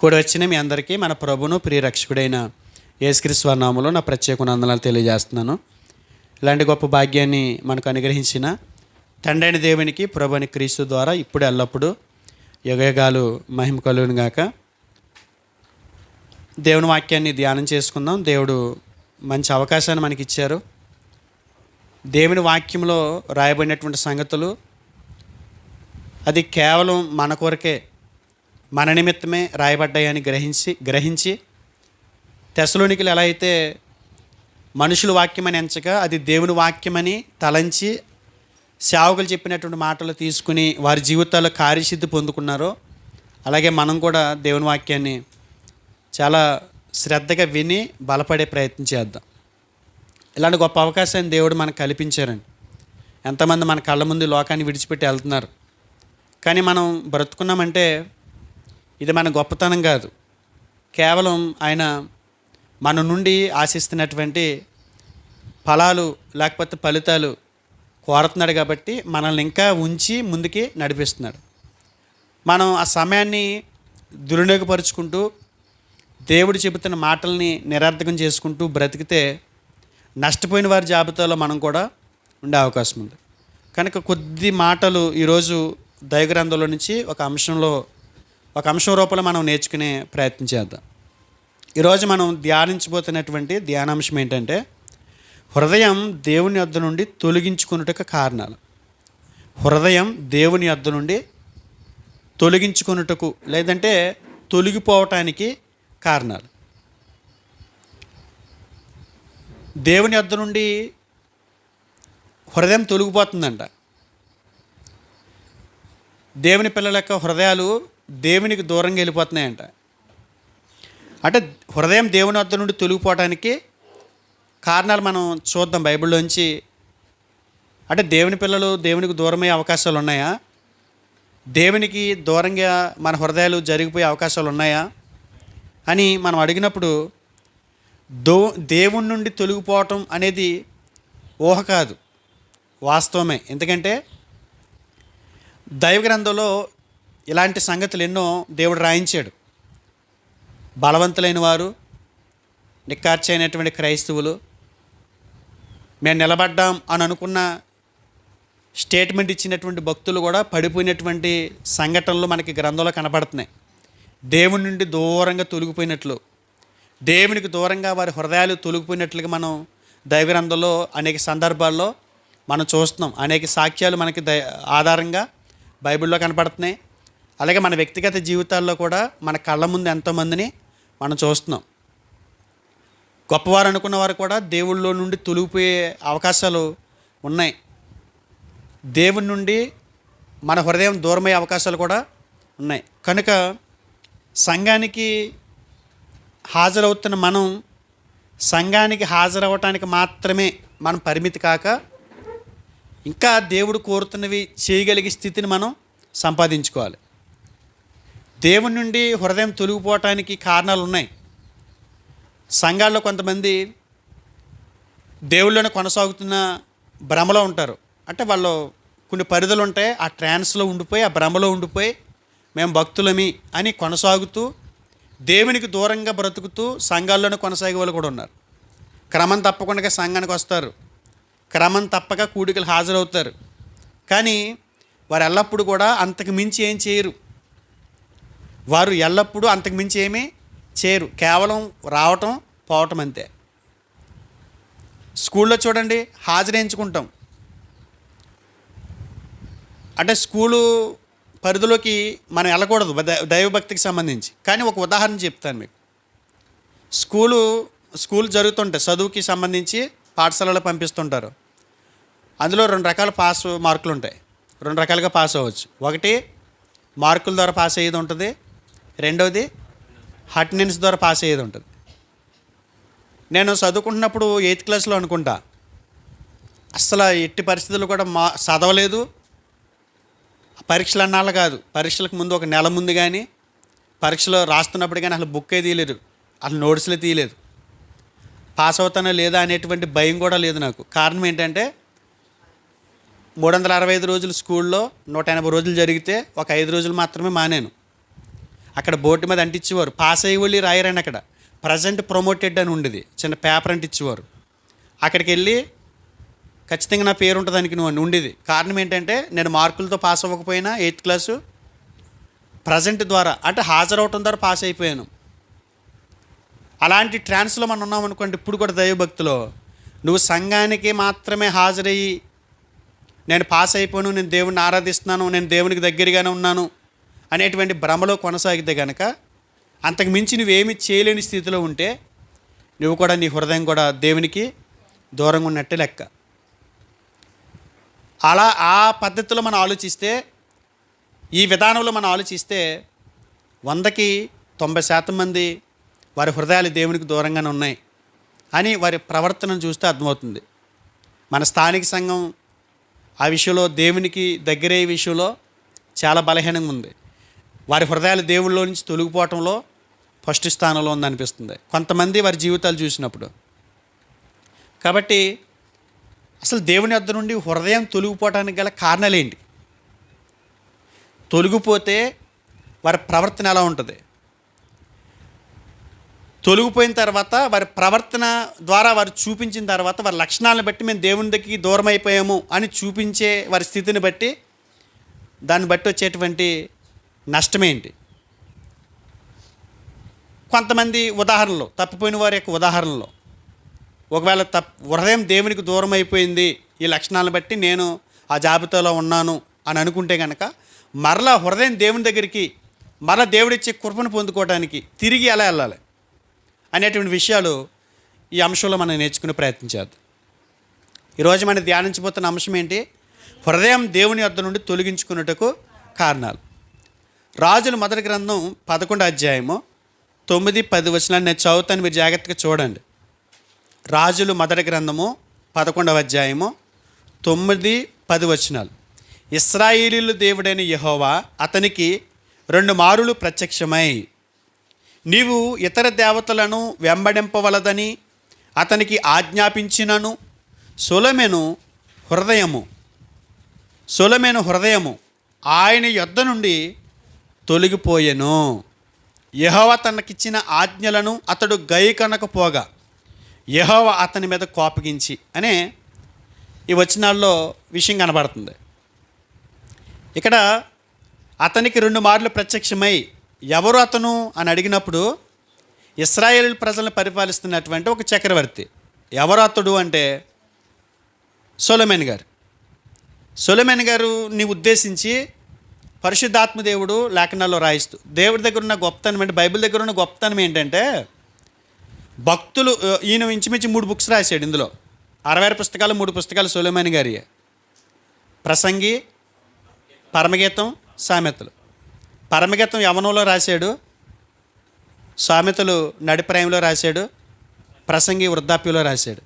కూడి వచ్చిన మీ అందరికీ మన ప్రభును ప్రియరక్షకుడైన యేసుక్రీస్తు వారి నామములో నా ప్రత్యేక వందనాలు తెలియజేస్తున్నాను. ఇలాంటి గొప్ప భాగ్యాన్ని మనకు అనుగ్రహించిన తండ్రి అయిన దేవునికి, ప్రభు అయిన క్రీస్తు ద్వారా ఇప్పుడు ఎల్లప్పుడూ యుగయుగాలు మహిమ కలుగును గాక. దేవుని వాక్యాన్ని ధ్యానం చేసుకుందాం. దేవుడు మంచి అవకాశాన్ని మనకి ఇచ్చారు. దేవుని వాక్యంలో రాయబడినటువంటి సంగతులు అది కేవలం మన కొరకే, మన నిమిత్తమే రాయబడ్డాయని గ్రహించి తెస్సలోనికీలు ఎలా అయితే మనుషుల వాక్యమని ఎంచక అది దేవుని వాక్యమని తలంచి సేవకులు చెప్పినటువంటి మాటలు తీసుకుని వారి జీవితాల్లో కార్యసిద్ధి పొందుకున్నారో, అలాగే మనం కూడా దేవుని వాక్యాన్ని చాలా శ్రద్ధగా విని బలపడే ప్రయత్నం చేద్దాం. ఇలాంటి గొప్ప అవకాశాన్ని దేవుడు మనకు కల్పించారండి. ఎంతమంది మన కళ్ళ ముందు లోకాన్ని విడిచిపెట్టి వెళ్తున్నారు. కానీ మనం బ్రతుకున్నామంటే ఇది మన గొప్పతనం కాదు, కేవలం ఆయన మన నుండి ఆశిస్తున్నటువంటి ఫలాలు లేకపోతే ఫలితాలు కోరుతున్నాడు కాబట్టి మనల్ని ఇంకా ఉంచి ముందుకి నడిపిస్తున్నాడు. మనం ఆ సమయాన్ని దుర్వినియోగపరుచుకుంటూ దేవుడు చెబుతున్న మాటల్ని నిరర్థకం చేసుకుంటూ బ్రతికితే నష్టపోయిన వారి జాబితాలో మనం కూడా ఉండే అవకాశం ఉంది. కనుక కొద్ది మాటలు ఈరోజు దైవగ్రంథంలో నుంచి ఒక అంశం రూపంలో మనం నేర్చుకునే ప్రయత్నం చేద్దాం. ఈరోజు మనం ధ్యానించబోతున్నటువంటి ధ్యానాంశం ఏంటంటే హృదయం దేవుని యొద్ద నుండి తొలగించుకొనుటకు కారణాలు. హృదయం దేవుని యొద్ద నుండి తొలగించుకొనుటకు లేదంటే తొలగిపోవటానికి కారణాలు. దేవుని యొద్ద నుండి హృదయం తొలగిపోతుందంట. దేవుని పిల్లల యొక్క హృదయాలు దేవునికి దూరంగా వెళ్ళిపోతున్నాయంట. అంటే హృదయం దేవుని వద్ద నుండి తొలగిపోవడానికి కారణాలు మనం చూద్దాం బైబిల్లోంచి. అంటే దేవుని పిల్లలు దేవునికి దూరమయ్యే అవకాశాలు ఉన్నాయా? దేవునికి దూరంగా మన హృదయాలు జరిగిపోయే అవకాశాలు ఉన్నాయా అని మనం అడిగినప్పుడు దేవుని నుండి తొలగిపోవటం అనేది ఊహ కాదు, వాస్తవమే. ఎందుకంటే దైవగ్రంథంలో ఇలాంటి సంగతులు ఎన్నో దేవుడు రాయించాడు. బలవంతులైన వారు, నిక్కార్చైనటువంటి క్రైస్తవులు, మేము నిలబడ్డాం అని అనుకున్న స్టేట్మెంట్ ఇచ్చినటువంటి భక్తులు కూడా పడిపోయినటువంటి సంఘటనలు మనకి గ్రంథంలో కనపడుతున్నాయి. దేవుని నుండి దూరంగా తొలగిపోయినట్లు, దేవునికి దూరంగా వారి హృదయాలు తొలగిపోయినట్లుగా మనం దైవగ్రంథంలో అనేక సందర్భాల్లో మనం చూస్తున్నాం. అనేక సాక్ష్యాలు మనకి ఆధారంగా బైబిల్లో కనపడుతున్నాయి. అలాగే మన వ్యక్తిగత జీవితాల్లో కూడా మన కళ్ళ ముందు ఎంతోమందిని మనం చూస్తున్నాం. గొప్పవారు అనుకున్న వారు కూడా దేవుళ్ళలో నుండి తొలగిపోయే అవకాశాలు ఉన్నాయి. దేవుని నుండి మన హృదయం దూరమయ్యే అవకాశాలు కూడా ఉన్నాయి. కనుక సంఘానికి హాజరవుతున్న మనం సంఘానికి హాజరవటానికి మాత్రమే మనం పరిమితి కాక ఇంకా దేవుడు కోరుతున్నవి చేయగలిగే స్థితిని మనం సంపాదించుకోవాలి. దేవుని నుండి హృదయం తొలగిపోవటానికి కారణాలు ఉన్నాయి. సంఘాల్లో కొంతమంది దేవుళ్ళని కొనసాగుతున్న భ్రమలో ఉంటారు. అంటే వాళ్ళు కొన్ని పరిధులు ఉంటాయి, ఆ ట్రాన్స్లో ఉండిపోయి, ఆ భ్రమలో ఉండిపోయి మేము భక్తులమి అని కొనసాగుతూ దేవునికి దూరంగా బ్రతుకుతూ సంఘాల్లోనే కొనసాగే వాళ్ళు కూడా ఉన్నారు. క్రమం తప్పకుండా సంఘానికి వస్తారు, క్రమం తప్పక కూడికలు హాజరవుతారు. కానీ వారు ఎల్లప్పుడూ కూడా అంతకు మించి ఏం చేయరు. వారు ఎల్లప్పుడూ అంతకు మించి ఏమీ చేయరు, కేవలం రావటం పోవటం అంతే. స్కూల్లో చూడండి, హాజరేయించుకుంటాం. అంటే స్కూలు పరిధిలోకి మనం వెళ్ళకూడదు దైవభక్తికి సంబంధించి. కానీ ఒక ఉదాహరణ చెప్తాను మీకు. స్కూల్ జరుగుతుంటాయి, చదువుకి సంబంధించి పాఠశాలలో పంపిస్తుంటారు. అందులో 2 రకాల పాస్ మార్కులు ఉంటాయి. 2 రకాలుగా పాస్ అవ్వచ్చు. ఒకటి మార్కుల ద్వారా పాస్ అయ్యేది ఉంటుంది, రెండవది అటెండెన్స్ ద్వారా పాస్ అయ్యేది ఉంటుంది. నేను చదువుకుంటున్నప్పుడు 8th క్లాస్లో అనుకుంటా, అసలు ఎట్టి పరిస్థితుల్లో కూడా చదవలేదు. పరీక్షలు అన్నాళ్ళు కాదు, పరీక్షలకు ముందు ఒక నెల ముందు కానీ పరీక్షలో రాస్తున్నప్పుడు కానీ అసలు బుక్కే తీయలేదు, అసలు నోట్స్లే తీయలేదు. పాస్ అవుతానో లేదా అనేటువంటి భయం కూడా లేదు నాకు. కారణం ఏంటంటే 365 రోజులు స్కూల్లో 180 రోజులు జరిగితే ఒక 5 రోజులు మాత్రమే మానేను. అక్కడ బోర్డు మీద అంటించేవారు. పాస్ అయ్యి వెళ్ళి రాయరని అక్కడ ప్రజెంట్ ప్రమోటెడ్ అని ఉండేది, చిన్న పేపర్ అంటించేవారు. అక్కడికి వెళ్ళి ఖచ్చితంగా నా పేరు ఉంటుంది దానికి నువ్వు ఉండేది. కారణం ఏంటంటే నేను మార్కులతో పాస్ అవ్వకపోయినా 8th క్లాసు ప్రజెంట్ ద్వారా అంటే హాజరవటం ద్వారా పాస్ అయిపోయాను. అలాంటి ట్రాన్స్లో మనం ఉన్నాం అనుకోండి. ఇప్పుడు కూడా దైవభక్తిలో నువ్వు సంఘానికి మాత్రమే హాజరయ్యి నేను పాస్ అయిపోయాను, నేను దేవుడిని ఆరాధిస్తున్నాను, నేను దేవునికి దగ్గరగానే ఉన్నాను అనేటువంటి భ్రమలో కొనసాగితే కనుక అంతకు మించి నువ్వేమి చేయలేని స్థితిలో ఉంటే నువ్వు కూడా నీ హృదయం కూడా దేవునికి దూరంగా ఉన్నట్టే లెక్క. అలా ఆ పద్ధతిలో మనం ఆలోచిస్తే, ఈ విధానంలో మనం ఆలోచిస్తే 100కి 90% మంది వారి హృదయాలు దేవునికి దూరంగానే ఉన్నాయి అని వారి ప్రవర్తనను చూస్తే అర్థమవుతుంది. మన స్థానిక సంఘం ఆ విషయంలో దేవునికి దగ్గరయ్యే విషయంలో చాలా బలహీనంగా ఉంది. వారి హృదయాలు దేవుళ్ళలో నుంచి తొలగిపోవటంలో ఫస్ట్ స్థానంలో ఉందనిపిస్తుంది కొంతమంది వారి జీవితాలు చూసినప్పుడు. కాబట్టి అసలు దేవుని వద్ద నుండి హృదయం తొలగిపోవడానికి గల కారణాలు ఏంటి? తొలగిపోతే వారి ప్రవర్తన ఎలా ఉంటుంది? తొలగిపోయిన తర్వాత వారి ప్రవర్తన ద్వారా వారు చూపించిన తర్వాత వారి లక్షణాలను బట్టి మేము దేవుని దగ్గరికి దూరం అయిపోయాము అని చూపించే వారి స్థితిని బట్టి దాన్ని బట్టి వచ్చేటువంటి నష్టమేంటి? కొంతమంది ఉదాహరణలు, తప్పిపోయిన వారి యొక్క ఉదాహరణలో ఒకవేళ హృదయం దేవునికి దూరం అయిపోయింది ఈ లక్షణాలను బట్టి నేను ఆ జాబితాలో ఉన్నాను అని అనుకుంటే కనుక మరలా హృదయం దేవుని దగ్గరికి మరలా దేవుడిచ్చే కృపను పొందుకోవడానికి తిరిగి ఎలా వెళ్ళాలి అనేటువంటి విషయాలు ఈ అంశంలో మనం నేర్చుకునే ప్రయత్నించేద్దాం. ఈరోజు మనం ధ్యానించబోతున్న అంశం ఏంటి? హృదయం దేవుని వద్ద నుండి తొలగించుకున్నట్టుకు కారణాలు. రాజుల మొదటి గ్రంథం 11వ అధ్యాయము 9-10 వచనాలు నేను చదువుతాను, మీరు జాగ్రత్తగా చూడండి. రాజులు మొదటి గ్రంథము 11వ అధ్యాయము 9-10 వచనాలు. ఇశ్రాయేలీయుల దేవుడైన యెహోవా అతనికి 2 మారులు ప్రత్యక్షమై నీవు ఇతర దేవతలను వెంబడింపవలదని అతనికి ఆజ్ఞాపించినను సొలొమోను హృదయము ఆయన యొద్ద నుండి తొలగిపోయెను. యెహోవా తనకిచ్చిన ఆజ్ఞలను అతడు గైకొనకపోగా యెహోవా అతని మీద కోపగించి అనే ఈ వచనాల్లో విషయం కనబడుతుంది. ఇక్కడ అతనికి 2 మార్లు ప్రత్యక్షమై ఎవరు అతను అని అడిగినప్పుడు ఇశ్రాయేలు ప్రజలను పరిపాలిస్తున్నటువంటి ఒక చక్రవర్తి. ఎవరు అతడు అంటే సొలొమోను గారుని ఉద్దేశించి పరిశుద్ధాత్మ దేవుడు లేఖనాల్లో రాయిస్తూ దేవుడి దగ్గర ఉన్న గొప్పతనం అంటే బైబిల్ దగ్గర ఉన్న గొప్పతనం ఏంటంటే భక్తులు ఈయన ఇంచుమించు 3 బుక్స్ రాశాడు. ఇందులో 66 పుస్తకాలు 3 పుస్తకాలు సొలొమోను గారి. ప్రసంగి, పరమగీతం, సామెతలు. పరమగీతం యవనంలో రాశాడు, సామెతలు నడిప్రాయంలో రాశాడు, ప్రసంగి వృద్ధాప్యంలో రాశాడు.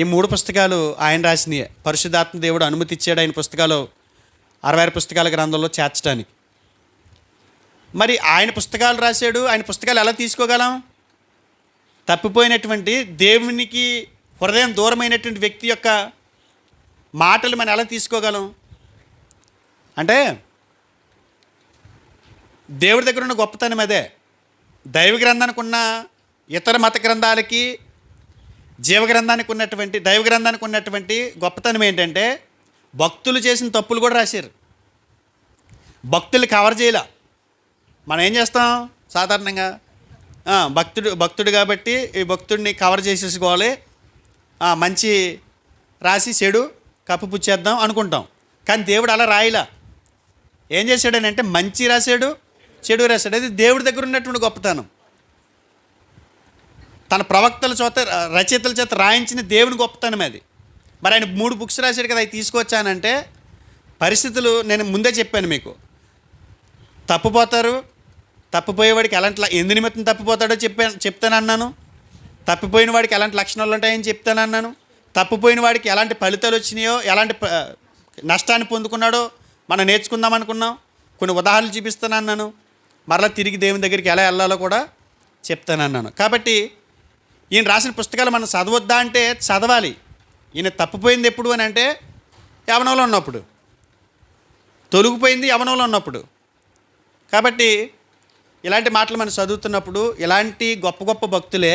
ఈ 3 పుస్తకాలు ఆయన రాసినయే. పరిశుద్ధాత్మ దేవుడు అనుమతి ఇచ్చాడు ఆయన పుస్తకాలు 66 పుస్తకాల గ్రంథంలో చేర్చడానికి. మరి ఆయన పుస్తకాలు రాశాడు, ఆయన పుస్తకాలు ఎలా తీసుకోగలం? తప్పిపోయినటువంటి దేవునికి హృదయం దూరమైనటువంటి వ్యక్తి యొక్క మాటలు మనం ఎలా తీసుకోగలం అంటే దేవుడి దగ్గర ఉన్న గొప్పతనం అదే. దైవ గ్రంథానికి ఉన్న ఇతర మత గ్రంథాలకి దైవ గ్రంథానికి ఉన్నటువంటి గొప్పతనం ఏంటంటే భక్తులు చేసిన తప్పులు కూడా రాశారు. భక్తులు కవర్ చేయలే. మనం ఏం చేస్తాం సాధారణంగా? భక్తుడు కాబట్టి ఈ భక్తుడిని కవర్ చేసేసుకోవాలి, మంచి రాసి చెడు కప్పిపుచ్చేద్దాం అనుకుంటాం. కానీ దేవుడు అలా రాయలా. ఏం చేశాడని అంటే మంచి రాశాడు, చెడు రాశాడు. అది దేవుడి దగ్గర ఉన్నటువంటి గొప్పతనం. తన ప్రవక్తల చేత రచయితల చేత రాయించిన దేవుని గొప్పతనం అది. మరి ఆయన 3 బుక్స్ రాశాడు కదా, అవి తీసుకొచ్చానంటే పరిస్థితులు నేను ముందే చెప్పాను మీకు. తప్పిపోయేవాడికి ఎలాంటి ఎందు నిమిత్తం తప్పిపోతాడో చెప్తానన్నాను. తప్పిపోయిన వాడికి ఎలాంటి లక్షణాలు ఉంటాయని చెప్తానన్నాను. తప్పిపోయిన వాడికి ఎలాంటి ఫలితాలు వచ్చినాయో, ఎలాంటి నష్టాన్ని పొందుకున్నాడో మనం నేర్చుకుందాం అనుకున్నాం. కొన్ని ఉదాహరణలు చూపిస్తానన్నాను. మరలా తిరిగి దేవుని దగ్గరికి ఎలా వెళ్ళాలో కూడా చెప్తానన్నాను. కాబట్టి ఈయన రాసిన పుస్తకాలు మనం చదవద్దా అంటే చదవాలి. ఈయన తప్పిపోయింది ఎప్పుడు అని అంటే యవనంలో ఉన్నప్పుడు, తొలగిపోయింది యవనంలో ఉన్నప్పుడు. కాబట్టి ఇలాంటి మాటలు మనం చదువుతున్నప్పుడు ఇలాంటి గొప్ప గొప్ప భక్తులే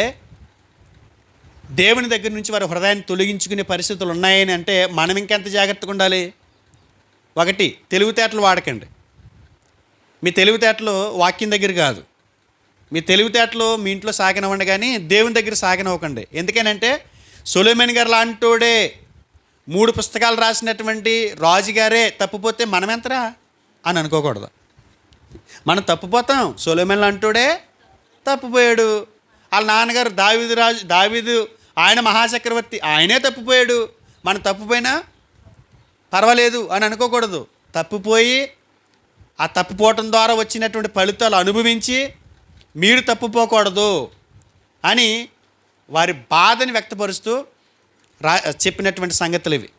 దేవుని దగ్గర నుంచి వారి హృదయాన్ని తొలగించుకునే పరిస్థితులు ఉన్నాయని అంటే మనం ఇంకెంత జాగ్రత్తగా ఉండాలి. ఒకటి, తెలివితేటలు వాడకండి. మీ తెలివితేటలు వాక్యం దగ్గర కాదు. మీ తెలివితేటలు మీ ఇంట్లో సాగనివ్వండి, కానీ దేవుని దగ్గర సాగనివ్వకండి. ఎందుకనంటే సొలొమోను గారు లాంటోడే 3 పుస్తకాలు రాసినటువంటి రాజుగారే తప్పిపోతే మనమెంతరా అని అనుకోకూడదు. మనం తప్పిపోతాం. సొలొమోను లాంటోడే తప్పిపోయాడు. వాళ్ళ నాన్నగారు దావీదు ఆయన మహాచక్రవర్తి, ఆయనే తప్పిపోయాడు. మనం తప్పిపోయినా పర్వాలేదు అని అనుకోకూడదు. తప్పిపోయి ఆ తప్పిపోవటం ద్వారా వచ్చినటువంటి ఫలితాలు అనుభవించి మీరు తప్పిపోకూడదు అని వారి బాధని వ్యక్తపరుస్తూ చెప్పినటువంటి సంగతులు ఇవి.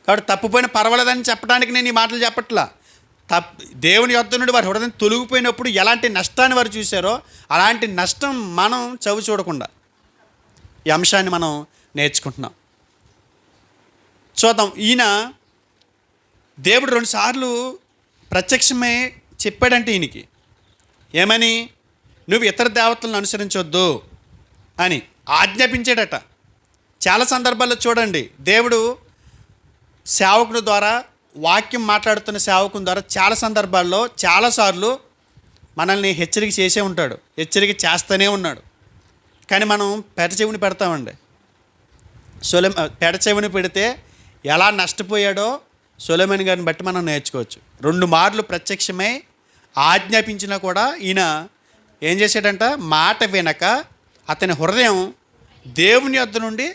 కాబట్టి తప్పిపోయిన పర్వాలేదని చెప్పడానికి నేను ఈ మాటలు చెప్పట్లా. దేవుని యొద్ద నుండి వారి హృదయం తొలగిపోయినప్పుడు ఎలాంటి నష్టాన్ని వారు చూశారో అలాంటి నష్టం మనం చవి చూడకుండా ఈ అంశాన్ని మనం నేర్చుకుంటున్నాం. చూద్దాం. ఈయన దేవుడు 2 సార్లు ప్రత్యక్షమే చెప్పాడంటే ఈయనకి ఏమని, నువ్వు ఇతర దేవతలను అనుసరించొద్దు అని ఆజ్ఞాపించాడట. చాలా సందర్భాల్లో చూడండి, దేవుడు సేవకుని ద్వారా వాక్యం మాట్లాడుతున్న సేవకుని ద్వారా చాలా సందర్భాల్లో చాలాసార్లు మనల్ని హెచ్చరిక చేసే ఉంటాడు, హెచ్చరిక చేస్తూనే ఉన్నాడు. కానీ మనం పెడచెవిని పెడతామండి. పెడచెవిని పెడితే ఎలా నష్టపోయాడో సొలొమోను గారిని బట్టి మనం నేర్చుకోవచ్చు. 2 మార్లు ప్రత్యక్షమై ఆజ్ఞాపించినా కూడా ఈయన ఏం చేశాడంట, మాట వినక అతని హృదయం దేవుని యొద్ద నుండి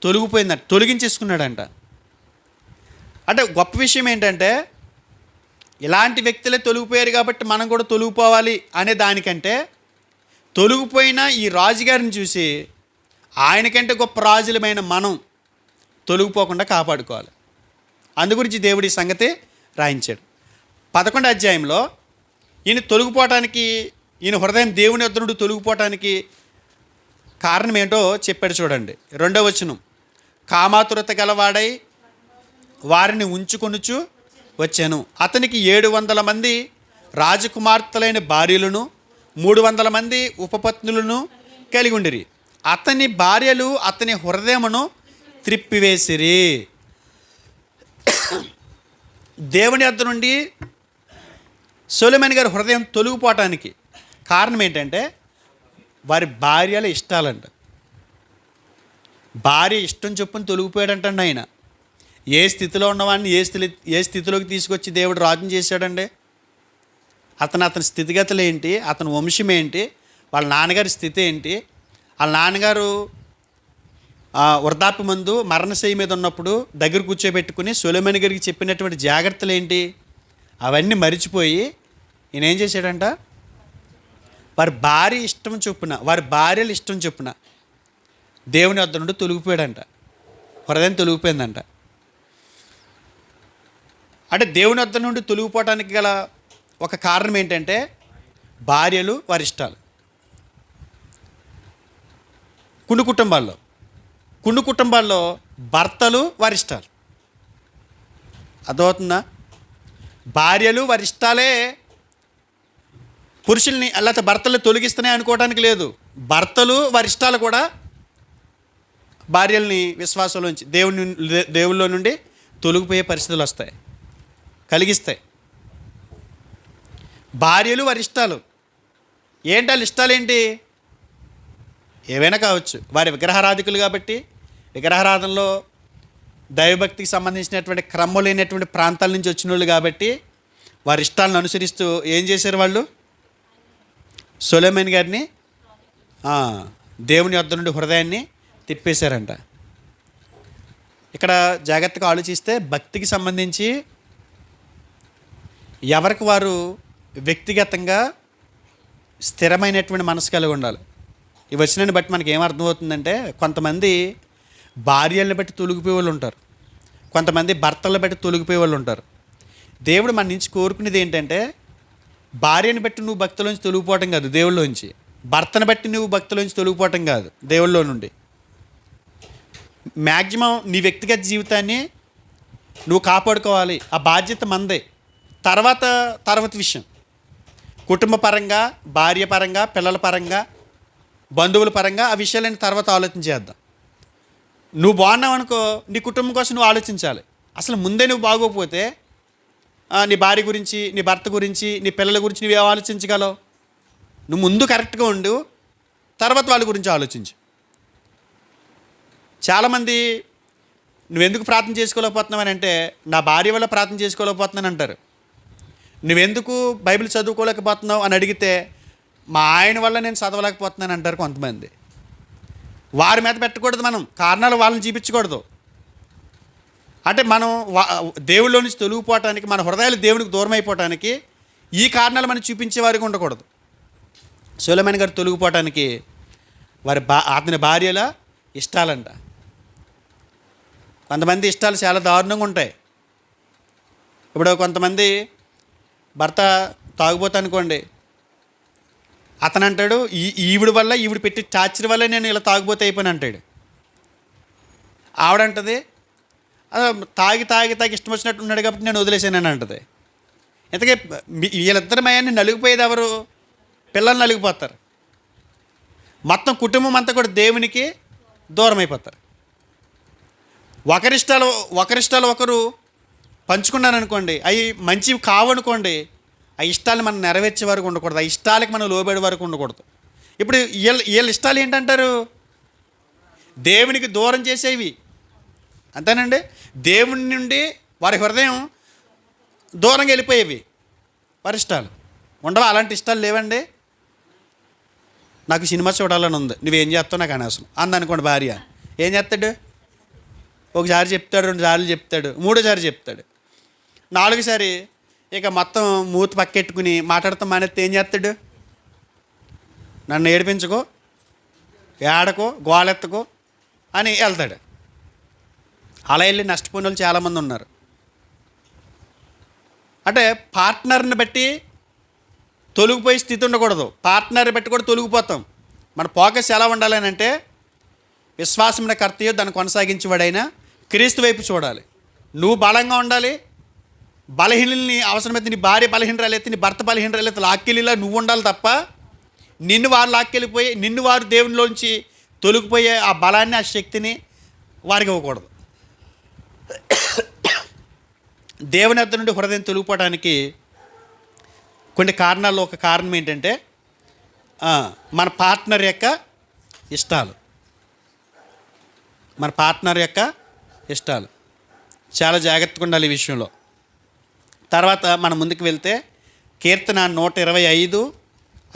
తొలగిపోయిందంట, తొలగించేసుకున్నాడంట. అంటే గొప్ప విషయం ఏంటంటే, ఇలాంటి వ్యక్తులే తొలగిపోయారు కాబట్టి మనం కూడా తొలగిపోవాలి అనే దానికంటే, తొలగిపోయిన ఈ రాజుగారిని చూసి ఆయనకంటే గొప్ప రాజులమైన మనం తొలగిపోకుండా కాపాడుకోవాలి. అందుగురించి దేవుడి సంగతి రాయించాడు. 11వ అధ్యాయంలో ఈయన తొలగిపోవటానికి, ఈయన హృదయం దేవుని యొద్ద నుండి తొలగిపోవటానికి కారణం ఏంటో చెప్పాడు. చూడండి 2వ వచనం. కామాతురత గలవాడై వారిని ఉంచుకొనుచు వచ్చాను. అతనికి 700 మంది రాజకుమార్తెలైన భార్యలను 300 మంది ఉపపత్నులను కలిగి ఉండిరి. అతని భార్యలు అతని హృదయమును త్రిప్పివేసిరి. దేవుని యొద్ద నుండి సొలొమోను గారి హృదయం తొలగిపోవటానికి కారణం ఏంటంటే వారి భార్యల ఇష్టాలంట. భార్య ఇష్టం చొప్పున తొలగిపోయాడంటండి ఆయన. ఏ స్థితిలో ఉన్నవాడిని ఏ స్థితిలోకి తీసుకొచ్చి దేవుడు రాజుని చేశాడండి. అతని స్థితిగతులు ఏంటి, అతని వంశం ఏంటి, వాళ్ళ నాన్నగారి స్థితి ఏంటి, వాళ్ళ నాన్నగారు వృద్ధాప్యమందు మరణశయ్య మీద ఉన్నప్పుడు దగ్గర కూర్చోబెట్టుకుని సొలొమోను గారికి చెప్పినటువంటి జాగ్రత్తలు ఏంటి, అవన్నీ మరిచిపోయి ఈయన ఏం చేశాడంట, వారి భార్యల ఇష్టం చొప్పున దేవుని వద్ద నుండి తొలగిపోయాడంట. హృదయం తొలగిపోయిందంట. అంటే దేవుని వద్ద నుండి తొలగిపోవటానికి గల ఒక కారణం ఏంటంటే భార్యలు వారి ఇష్టాలు. కొన్ని కుటుంబాల్లో భర్తలు వారి ఇష్టాలు. అర్థమవుతుందా? భార్యలు వారి ఇష్టాలే పురుషుల్ని లేకపోతే భర్తలు తొలగిస్తున్నాయి అనుకోవడానికి లేదు. భర్తలు వారి ఇష్టాలు కూడా భార్యల్ని విశ్వాసంలోంచి దేవుళ్ళలో నుండి తొలగిపోయే పరిస్థితులు వస్తాయి, కలిగిస్తాయి. భార్యలు వారి ఇష్టాలు ఏంటి, వాళ్ళ ఇష్టాలు ఏంటి, ఏవైనా కావచ్చు. వారి విగ్రహారాధికులు కాబట్టి విగ్రహారాధనలో దైవభక్తికి సంబంధించినటువంటి క్రమం లేనటువంటి ప్రాంతాల నుంచి వచ్చిన వాళ్ళు కాబట్టి వారి ఇష్టాలను అనుసరిస్తూ ఏం చేశారు వాళ్ళు, సొలొమోను గారిని దేవుని యొద్ద నుండి హృదయాన్ని తిప్పేశారంట. ఇక్కడ జాగ్రత్తగా ఆలోచిస్తే భక్తికి సంబంధించి ఎవరికి వారు వ్యక్తిగతంగా స్థిరమైనటువంటి మనసు కలిగి ఉండాలి. ఈ వచనాన్ని బట్టి మనకి ఏమర్థమవుతుందంటే, కొంతమంది భార్యలను బట్టి తొలగిపోయే వాళ్ళు ఉంటారు, కొంతమంది భర్తలను బట్టి తొలగిపోయే వాళ్ళు ఉంటారు. దేవుడు మన నుంచి కోరుకునేది ఏంటంటే, భార్యను బట్టి నువ్వు భక్తిలోంచి తొలగిపోవటం కాదు దేవుళ్ళలోంచి, భర్తను బట్టి నువ్వు భక్తిలోంచి తొలగిపోవటం కాదు దేవుళ్ళలో నుండి. మ్యాక్సిమం నీ వ్యక్తిగత జీవితాన్ని నువ్వు కాపాడుకోవాలి, ఆ బాధ్యత మందే. తర్వాత విషయం కుటుంబ పరంగా, భార్య పరంగా, పిల్లల పరంగా, బంధువుల పరంగా ఆ విషయాలన్నీ తర్వాత ఆలోచన చేద్దాం. నువ్వు బాగున్నావు అనుకో, నీ కుటుంబం కోసం నువ్వు ఆలోచించాలి. అసలు ముందే నువ్వు బాగోకపోతే నీ భార్య గురించి, నీ భర్త గురించి, నీ పిల్లల గురించి నువ్వేం ఆలోచించగలవు? నువ్వు ముందు కరెక్ట్గా ఉండు, తర్వాత వాళ్ళ గురించి ఆలోచించు. చాలామంది నువ్వెందుకు ప్రార్థన చేసుకోలేకపోతున్నావు అని అంటే, నా భార్య వల్ల ప్రార్థన చేసుకోలేకపోతున్నాను అంటారు. నువ్వెందుకు బైబిల్ చదువుకోలేకపోతున్నావు అని అడిగితే, మా ఆయన వల్ల నేను చదవలేకపోతున్నాను అంటారు కొంతమంది. వారి మీద పెట్టకూడదు, మనం కారణాలు వాళ్ళని చూపించకూడదు. అంటే మనం దేవుళ్ళలో నుంచి తొలగిపోవటానికి, మన హృదయాలు దేవునికి దూరం అయిపోవటానికి ఈ కారణాలు మనం చూపించే వారికి ఉండకూడదు. సొలొమోను గారు తొలగిపోవటానికి అతని భార్యల ఇష్టాలంట. కొంతమంది ఇష్టాలు చాలా దారుణంగా ఉంటాయి. ఇప్పుడు కొంతమంది భర్త తాగుపోతా అనుకోండి, అతను అంటాడు ఈవిడ వల్ల, ఈవిడ పెట్టి టార్చర్ వల్ల నేను ఇలా తాగుపోతే అయిపోయిన అంటాడు. ఆవిడంటది తాగి తాగి తాగి ఇష్టం వచ్చినట్టు ఉన్నాడు కాబట్టి నేను వదిలేసానని అంటది. ఇంతకీ వీళ్ళిద్దరి మయాన్ని నలిగిపోయేది ఎవరు? పిల్లలు నలిగిపోతారు. మొత్తం కుటుంబం అంతా కూడా దేవునికి దూరం అయిపోతారు. ఒకరిష్టాలు ఒకరు పంచుకున్నాను అనుకోండి, అవి మంచివి కావనుకోండి, ఆ ఇష్టాలు మనం నెరవేర్చే వరకు ఉండకూడదు, ఆ ఇష్టాలకి మనం లోబడే వరకు ఉండకూడదు. ఇప్పుడు వీళ్ళ ఇష్టాలు ఏంటంటారు? దేవునికి దూరం చేసేవి, అంతేనండి. దేవుని నుండి వారి హృదయం దూరంగా వెళ్ళిపోయేవి వారి ఇష్టాలు ఉండవా? అలాంటి ఇష్టాలు లేవండి. నాకు సినిమా చూడాలని ఉంది, నువ్వేం చేస్తావు నాకు అనవసరం అందనుకోండి. భార్య ఏం చేస్తాడు? ఒకసారి చెప్తాడు, 2 సార్లు చెప్తాడు, 3వ సారి చెప్తాడు, 4వ సారి ఇక మొత్తం మూతి పక్కెట్టుకుని మాట్లాడతాం మానేస్తే ఏం చేస్తాడు? నన్ను ఏడిపించుకో, ఏడకో, గోలెత్తకో అని వెళ్తాడు. అలా వెళ్ళి నష్టపోయిన వాళ్ళు చాలామంది ఉన్నారు. అంటే పార్ట్నర్ని బట్టి తొలగిపోయే స్థితి ఉండకూడదు, పార్ట్నర్ని బట్టి కూడా తొలగిపోతాం. మన ఫోకస్ ఎలా ఉండాలి అని అంటే, విశ్వాసమున కర్తయో దాన్ని కొనసాగించేవాడైనా క్రీస్తు వైపు చూడాలి. నువ్వు బలంగా ఉండాలి. బలహీనుల్ని అవసరమైతే నీ భార్య బలహీనరాలైతే, నీ భర్త బలహీనరాలైతే లాక్కెళ్ళిలా నువ్వు ఉండాలి తప్ప, నిన్ను వారు లాక్కెళ్ళిపోయి, నిన్ను వారు దేవునిలోంచి తొలగిపోయే ఆ బలాన్ని, ఆ శక్తిని వారికి ఇవ్వకూడదు. దేవుని వద్ద నుండి హృదయం తొలగిపోవడానికి కొన్ని కారణాల్లో ఒక కారణం ఏంటంటే, మన పార్ట్నర్ యొక్క ఇష్టాలు. మన పార్ట్నర్ యొక్క ఇష్టాలు చాలా జాగ్రత్తగా ఉండాలి ఈ విషయంలో. తర్వాత మనం ముందుకు వెళ్తే కీర్తన 125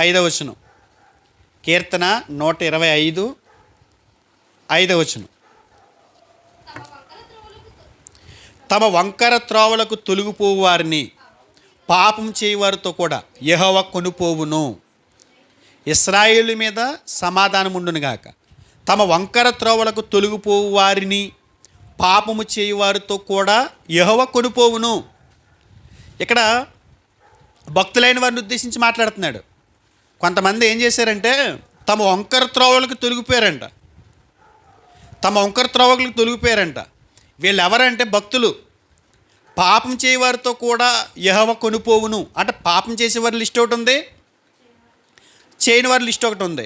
5వ వచనం. కీర్తన 125 5వ వచనం. తమ వంకర త్రోవలకు తొలగిపోవు వారిని పాపం చేయవారితో కూడా యెహోవా కొనుపోవును. ఇశ్రాయేలు మీద సమాధానం ఉండునుగాక. తమ వంకర త్రోవలకు తొలగిపోవు వారిని పాపము చేయువారితో కూడా యెహోవా కొనుపోవును. ఇక్కడ భక్తులైన వారిని ఉద్దేశించి మాట్లాడుతున్నాడు. కొంతమంది ఏం చేశారంటే తమ వంకర త్రోవలకు తొలగిపోయారంట. వీళ్ళు ఎవరంటే భక్తులు. పాపం చేయవారితో కూడా యెహోవా కొనుపోవును అంటే, పాపం చేసేవారి లిస్ట్ ఒకటి ఉంది, చేయని వారి లిస్ట్ ఒకటి ఉంది.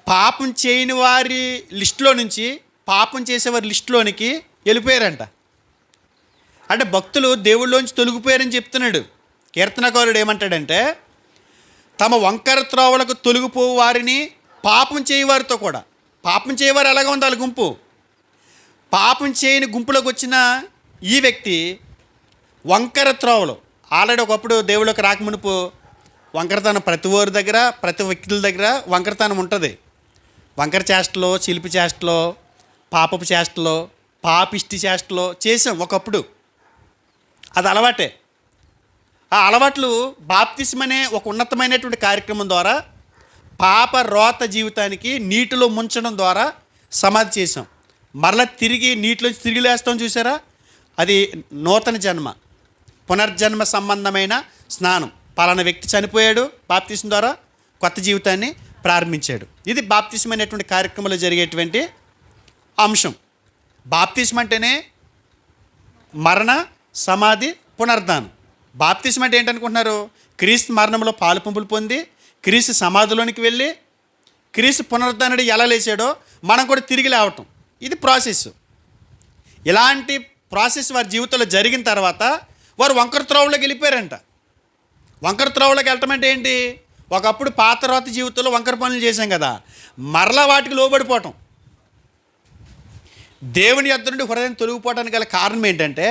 పాపం చేయని వారి లిస్టులో నుంచి పాపం చేసేవారి లిస్టులోనికి వెళ్ళిపోయారంట. అంటే భక్తులు దేవుళ్ళలోంచి తొలగిపోయారని చెప్తున్నాడు. కీర్తనకారుడు ఏమంటాడంటే, తమ వంకర త్రోవలకు తొలగిపోవు వారిని పాపం చేయవారితో కూడా. పాపం చేయవారు ఎలాగ ఉంది వాళ్ళ గుంపు. పాపం చేయని గుంపులోకి వచ్చిన ఈ వ్యక్తి వంకర త్రోవలు. ఆల్రెడీ ఒకప్పుడు దేవుళ్ళకి రాకమునుపు వంకరతనం ప్రతి ఓరి దగ్గర, ప్రతి వ్యక్తుల దగ్గర వంకరతనం ఉంటుంది. వంకర చేష్టలో, చిలిపి చేష్టలో, పాపపు చేష్టలో, పాపిష్టి చేష్టలో చేసాం ఒకప్పుడు. అది అలవాటే. ఆ అలవాట్లు బాప్తిస్మనే ఒక ఉన్నతమైనటువంటి కార్యక్రమం ద్వారా పాప రోత జీవితానికి నీటిలో ముంచడం ద్వారా సమాధి చేసాం. మరలా తిరిగి నీటిలోంచి తిరిగి లేస్తాం చూసారా, అది నూతన జన్మ, పునర్జన్మ సంబంధమైన స్నానం. పలానా వ్యక్తి చనిపోయాడు, బాప్తిస్మ ద్వారా కొత్త జీవితాన్ని ప్రారంభించాడు. ఇది బాప్తిస్మ అనేటువంటి కార్యక్రమంలో జరిగేటువంటి అంశం. బాప్తిస్మ అంటేనే మరణ, సమాధి, పునర్ధానం. బాప్తిస్మ అంటే ఏంటనుకుంటున్నారు? క్రీస్తు మరణంలో పాలు పంపులు పొంది క్రీస్తు సమాధిలోనికి వెళ్ళి క్రీస్తు పునరుద్ధరణుడు ఎలా లేచాడో మనం కూడా తిరిగి లేవటం. ఇది ప్రాసెస్. ఇలాంటి ప్రాసెస్ వారి జీవితంలో జరిగిన తర్వాత వారు వంకర త్రోవలోకి వెళ్ళిపోయారంట. వంకర త్రోవలోకి వెళ్ళటం అంటే ఏంటి? ఒకప్పుడు పాత తర్వాత జీవితంలో వంకర పనులు చేశాం కదా, మరలా వాటికి లోబడిపోవటం. దేవుని యొద్ద నుండి హృదయం తొలగిపోవడానికి గల కారణం ఏంటంటే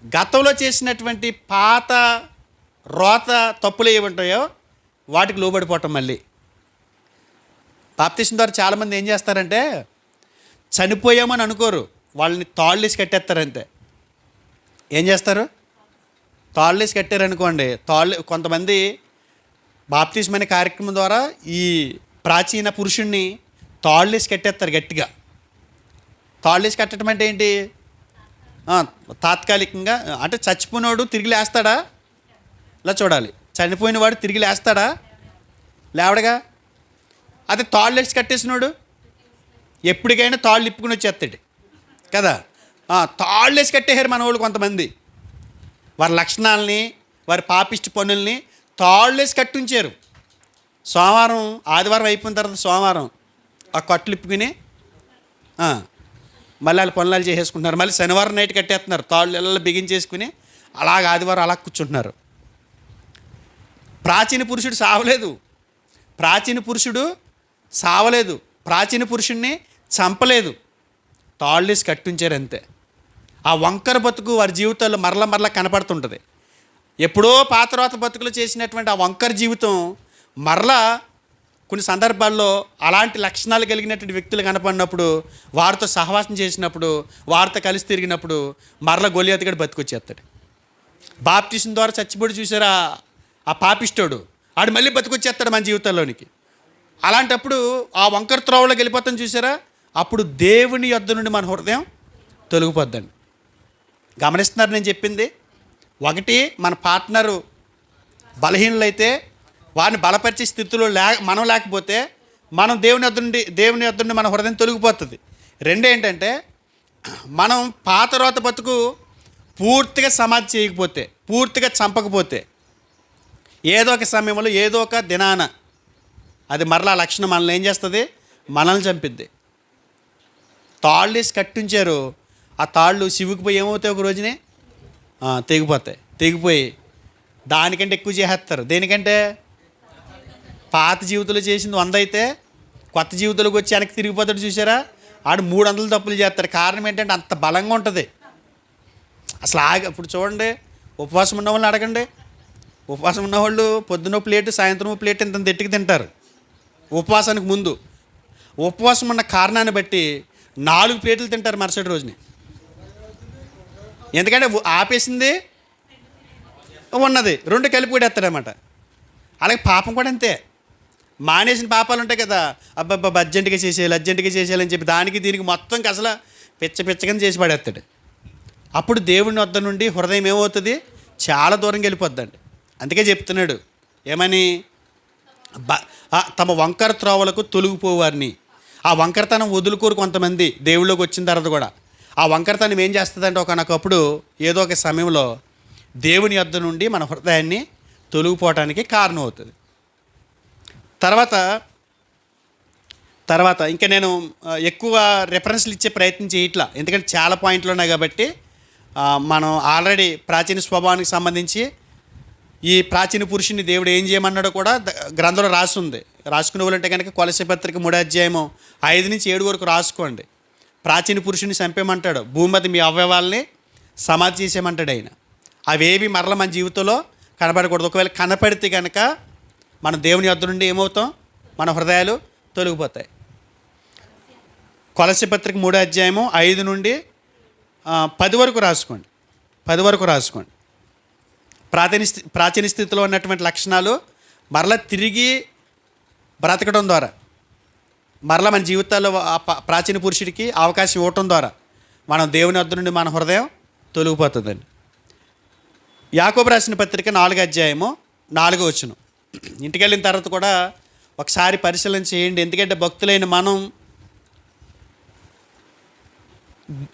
గతంలో చేసినటువంటి పాత రోత తప్పులు ఏముంటాయో వాటికి లోబడిపోవటం. మళ్ళీ బాప్తిసం ద్వారా చాలామంది ఏం చేస్తారంటే చనిపోయామని అనుకోరు, వాళ్ళని తాళ్ళేసి కట్టేస్తారంతే. ఏం చేస్తారు? తాళ్ళేసి కట్టారనుకోండి. కొంతమంది బాప్తిసం అనే కార్యక్రమం ద్వారా ఈ ప్రాచీన పురుషుణ్ణి తాళ్ళేసి కట్టేస్తారు గట్టిగా. తాళ్ళేసి కట్టడం అంటే ఏంటి? తాత్కాలికంగా అంటే చచ్చిపోయినవాడు తిరిగి లేస్తాడా? ఇలా చూడాలి. చనిపోయినవాడు తిరిగి లేస్తాడా? లేవడగా. అదే తాళ్ళేసి కట్టేసినోడు ఎప్పటికైనా తాళ్ళు ఇప్పుకుని వచ్చేస్తాడు కదా. తాళ్ళేసి కట్టేశారు మన వాళ్ళు కొంతమంది. వారి లక్షణాలని, వారి పాపిష్టి పనుల్ని తాళ్ళేసి కట్టుంచారు. సోమవారం ఆదివారం అయిపోయిన తర్వాత సోమవారం ఆ కట్లు ఇప్పుకుని మళ్ళీ వాళ్ళు పనులు చేసేసుకుంటున్నారు. మళ్ళీ శనివారం నైట్ కట్టేస్తున్నారు, తాళ్ళు ఇళ్ళలో బిగించేసుకుని అలాగ ఆదివారం అలా కూర్చుంటున్నారు. ప్రాచీన పురుషుడు సావలేదు. ప్రాచీన పురుషుడిని చంపలేదు, తాళ్ళేసి కట్టుంచారు అంతే. ఆ వంకర బతుకు వారి జీవితాల్లో మరలా కనపడుతుంటుంది. ఎప్పుడో పాత రోత బతుకులు చేసినటువంటి ఆ వంకర జీవితం మరలా కొన్ని సందర్భాల్లో అలాంటి లక్షణాలు కలిగినటువంటి వ్యక్తులు కనపడినప్పుడు, వారితో సహవాసం చేసినప్పుడు, వారితో కలిసి తిరిగినప్పుడు మరలా గొలియాతగాడు బతికొచ్చేస్తాడు. బాప్తిసం ద్వారా చచ్చిపోయి చూసారా ఆ పాపిష్టోడు, ఆడు మళ్ళీ బతికొచ్చేస్తాడు మన జీవితంలోనికి. అలాంటప్పుడు ఆ వంకర త్రోవలోకి వెళ్ళిపోతాం చూసారా, అప్పుడు దేవుని యొద్ద నుండి మన హృదయం తొలగిపోద్దండి. గమనిస్తున్నారు నేను చెప్పింది? ఒకటి, మన పార్ట్నరు బలహీనులైతే వారిని బలపరిచే స్థితిలో మనం లేకపోతే మనం దేవుని యొద్ద నుండి మన హృదయం తొలగిపోతుంది. రెండేంటంటే మనం పాత రోత బతుకు పూర్తిగా సమాధి చేయకపోతే, పూర్తిగా చంపకపోతే, ఏదో ఒక సమయంలో ఏదో ఒక దినాన అది మరలా లక్షణం మనల్ని ఏం చేస్తుంది? మనల్ని చంపిద్ది. తాళ్ళేసి కట్టించారు, ఆ తాళ్ళు సివుకుపోయి ఏమవుతాయి ఒక రోజునే తెగిపోయి దానికంటే ఎక్కువ చేసేస్తారు. దేనికంటే పాత జీవితంలో చేసింది 100 అయితే కొత్త జీవితంలోకి వచ్చి వెనక్కి తిరిగిపోతాడు చూసారా, ఆడు 300 తప్పులు చేస్తాడు. కారణం ఏంటంటే అంత బలంగా ఉంటుంది. అసలు ఇప్పుడు చూడండి, ఉపవాసం ఉన్న వాళ్ళని అడగండి. ఉపవాసం ఉన్నవాళ్ళు పొద్దున ప్లేటు సాయంత్రం ప్లేట్ ఇంత తిట్టికి తింటారు ఉపవాసానికి ముందు. ఉపవాసం ఉన్న కారణాన్ని బట్టి 4 ప్లేట్లు తింటారు మరుసటి రోజుని. ఎందుకంటే ఆపేసింది ఉన్నది 2 కలిపి కొడేస్తాడనమాట. అలాగే పాపం కూడా అంతే. మానేసిన పాపాలు ఉంటాయి కదా, అబ్బాబ్బా అర్జెంటుగా చేసేయాలని చెప్పి దానికి దీనికి మొత్తం అసలు పిచ్చగా చేసి పడేస్తాడు. అప్పుడు దేవుని వద్ద నుండి హృదయం ఏమవుతుంది? చాలా దూరంగా వెళ్ళిపోద్దండి. అందుకే చెప్తున్నాడు ఏమని? తమ వంకర త్రోవలకు తొలగిపోవారిని. ఆ వంకరతనం వదులుకోరు కొంతమంది దేవుళ్ళలోకి వచ్చిన తర్వాత కూడా. ఆ వంకరతనం ఏం చేస్తుందంటే ఒకనొకప్పుడు ఏదో ఒక సమయంలో దేవుని యొద్ద నుండి మన హృదయాన్ని తొలగిపోవటానికి కారణం అవుతుంది. తర్వాత ఇంకా నేను ఎక్కువ రెఫరెన్స్లు ఇచ్చే ప్రయత్నం చేయట్లా, ఎందుకంటే చాలా పాయింట్లు ఉన్నాయి కాబట్టి. మనం ఆల్రెడీ ప్రాచీన స్వభావానికి సంబంధించి ఈ ప్రాచీన పురుషుని దేవుడు ఏం చేయమన్నాడో కూడా గ్రంథంలో రాసుంది. రాసుకునే వాళ్ళంటే కనుక కొలస్సీ పత్రిక 3:5-7 వరకు రాసుకోండి. ప్రాచీన పురుషుని చంపేయమంటాడు, భూమి మీద మీ అవయవాల్ని సమాధి చేసేయమంటాడు ఆయన. అవేవి మరల మన జీవితంలో కనపడకూడదు. ఒకవేళ కనపడితే కనుక మన దేవుని యొద్ద నుండి ఏమవుతాం? మన హృదయాలు తొలగిపోతాయి. కొలస్సీ పత్రిక 3:5-10 వరకు రాసుకోండి. 10 వరకు రాసుకోండి. ప్రాచీన స్థితిలో ఉన్నటువంటి లక్షణాలు మరలా తిరిగి బ్రతకడం ద్వారా, మరలా మన జీవితాల్లో ప్రాచీన పురుషుడికి అవకాశం ఇవ్వటం ద్వారా మనం దేవుని వద్ద నుండి మన హృదయం తొలగిపోతుందండి. యాకోబు రాసిన పత్రిక 4:4 ఇంటికి వెళ్ళిన తర్వాత కూడా ఒకసారి పరిశీలన చేయండి. ఎందుకంటే భక్తులైన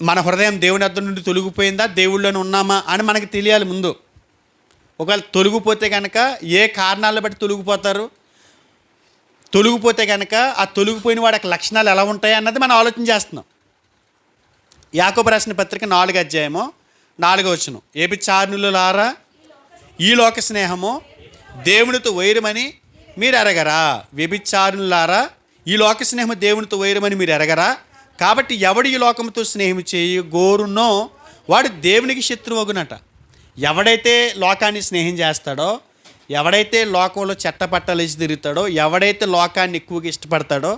మన హృదయం దేవుని వద్ద నుండి తొలగిపోయిందా, దేవుళ్ళలోనే ఉన్నామా అని మనకి తెలియాలి ముందు. ఒకవేళ తొలగిపోతే కనుక ఏ కారణాలను బట్టి తొలగిపోతారు, తొలగిపోతే కనుక ఆ తొలగిపోయిన వాడి యొక్క లక్షణాలు ఎలా ఉంటాయి అన్నది మనం ఆలోచన చేస్తున్నాం. యాకోబు రాసిన పత్రిక 4వ అధ్యాయము 4వ వచనం, ఏబిచారులారా ఈ లోక స్నేహము దేవునితో వైరమని మీరు ఎరగరా. వ్యభిచారులారా ఈ లోక స్నేహము దేవునితో వైరమని మీరు ఎరగరా. కాబట్టి ఎవడు ఈ లోకముతో స్నేహం చేయి గోరునో వాడు దేవునికి శత్రువగునట. ఎవడైతే లోకాన్ని స్నేహం చేస్తాడో, ఎవడైతే లోకంలో చెట్టపట్టలేసి తిరుగుతాడో, ఎవడైతే లోకాన్ని ఎక్కువగా ఇష్టపడతాడో,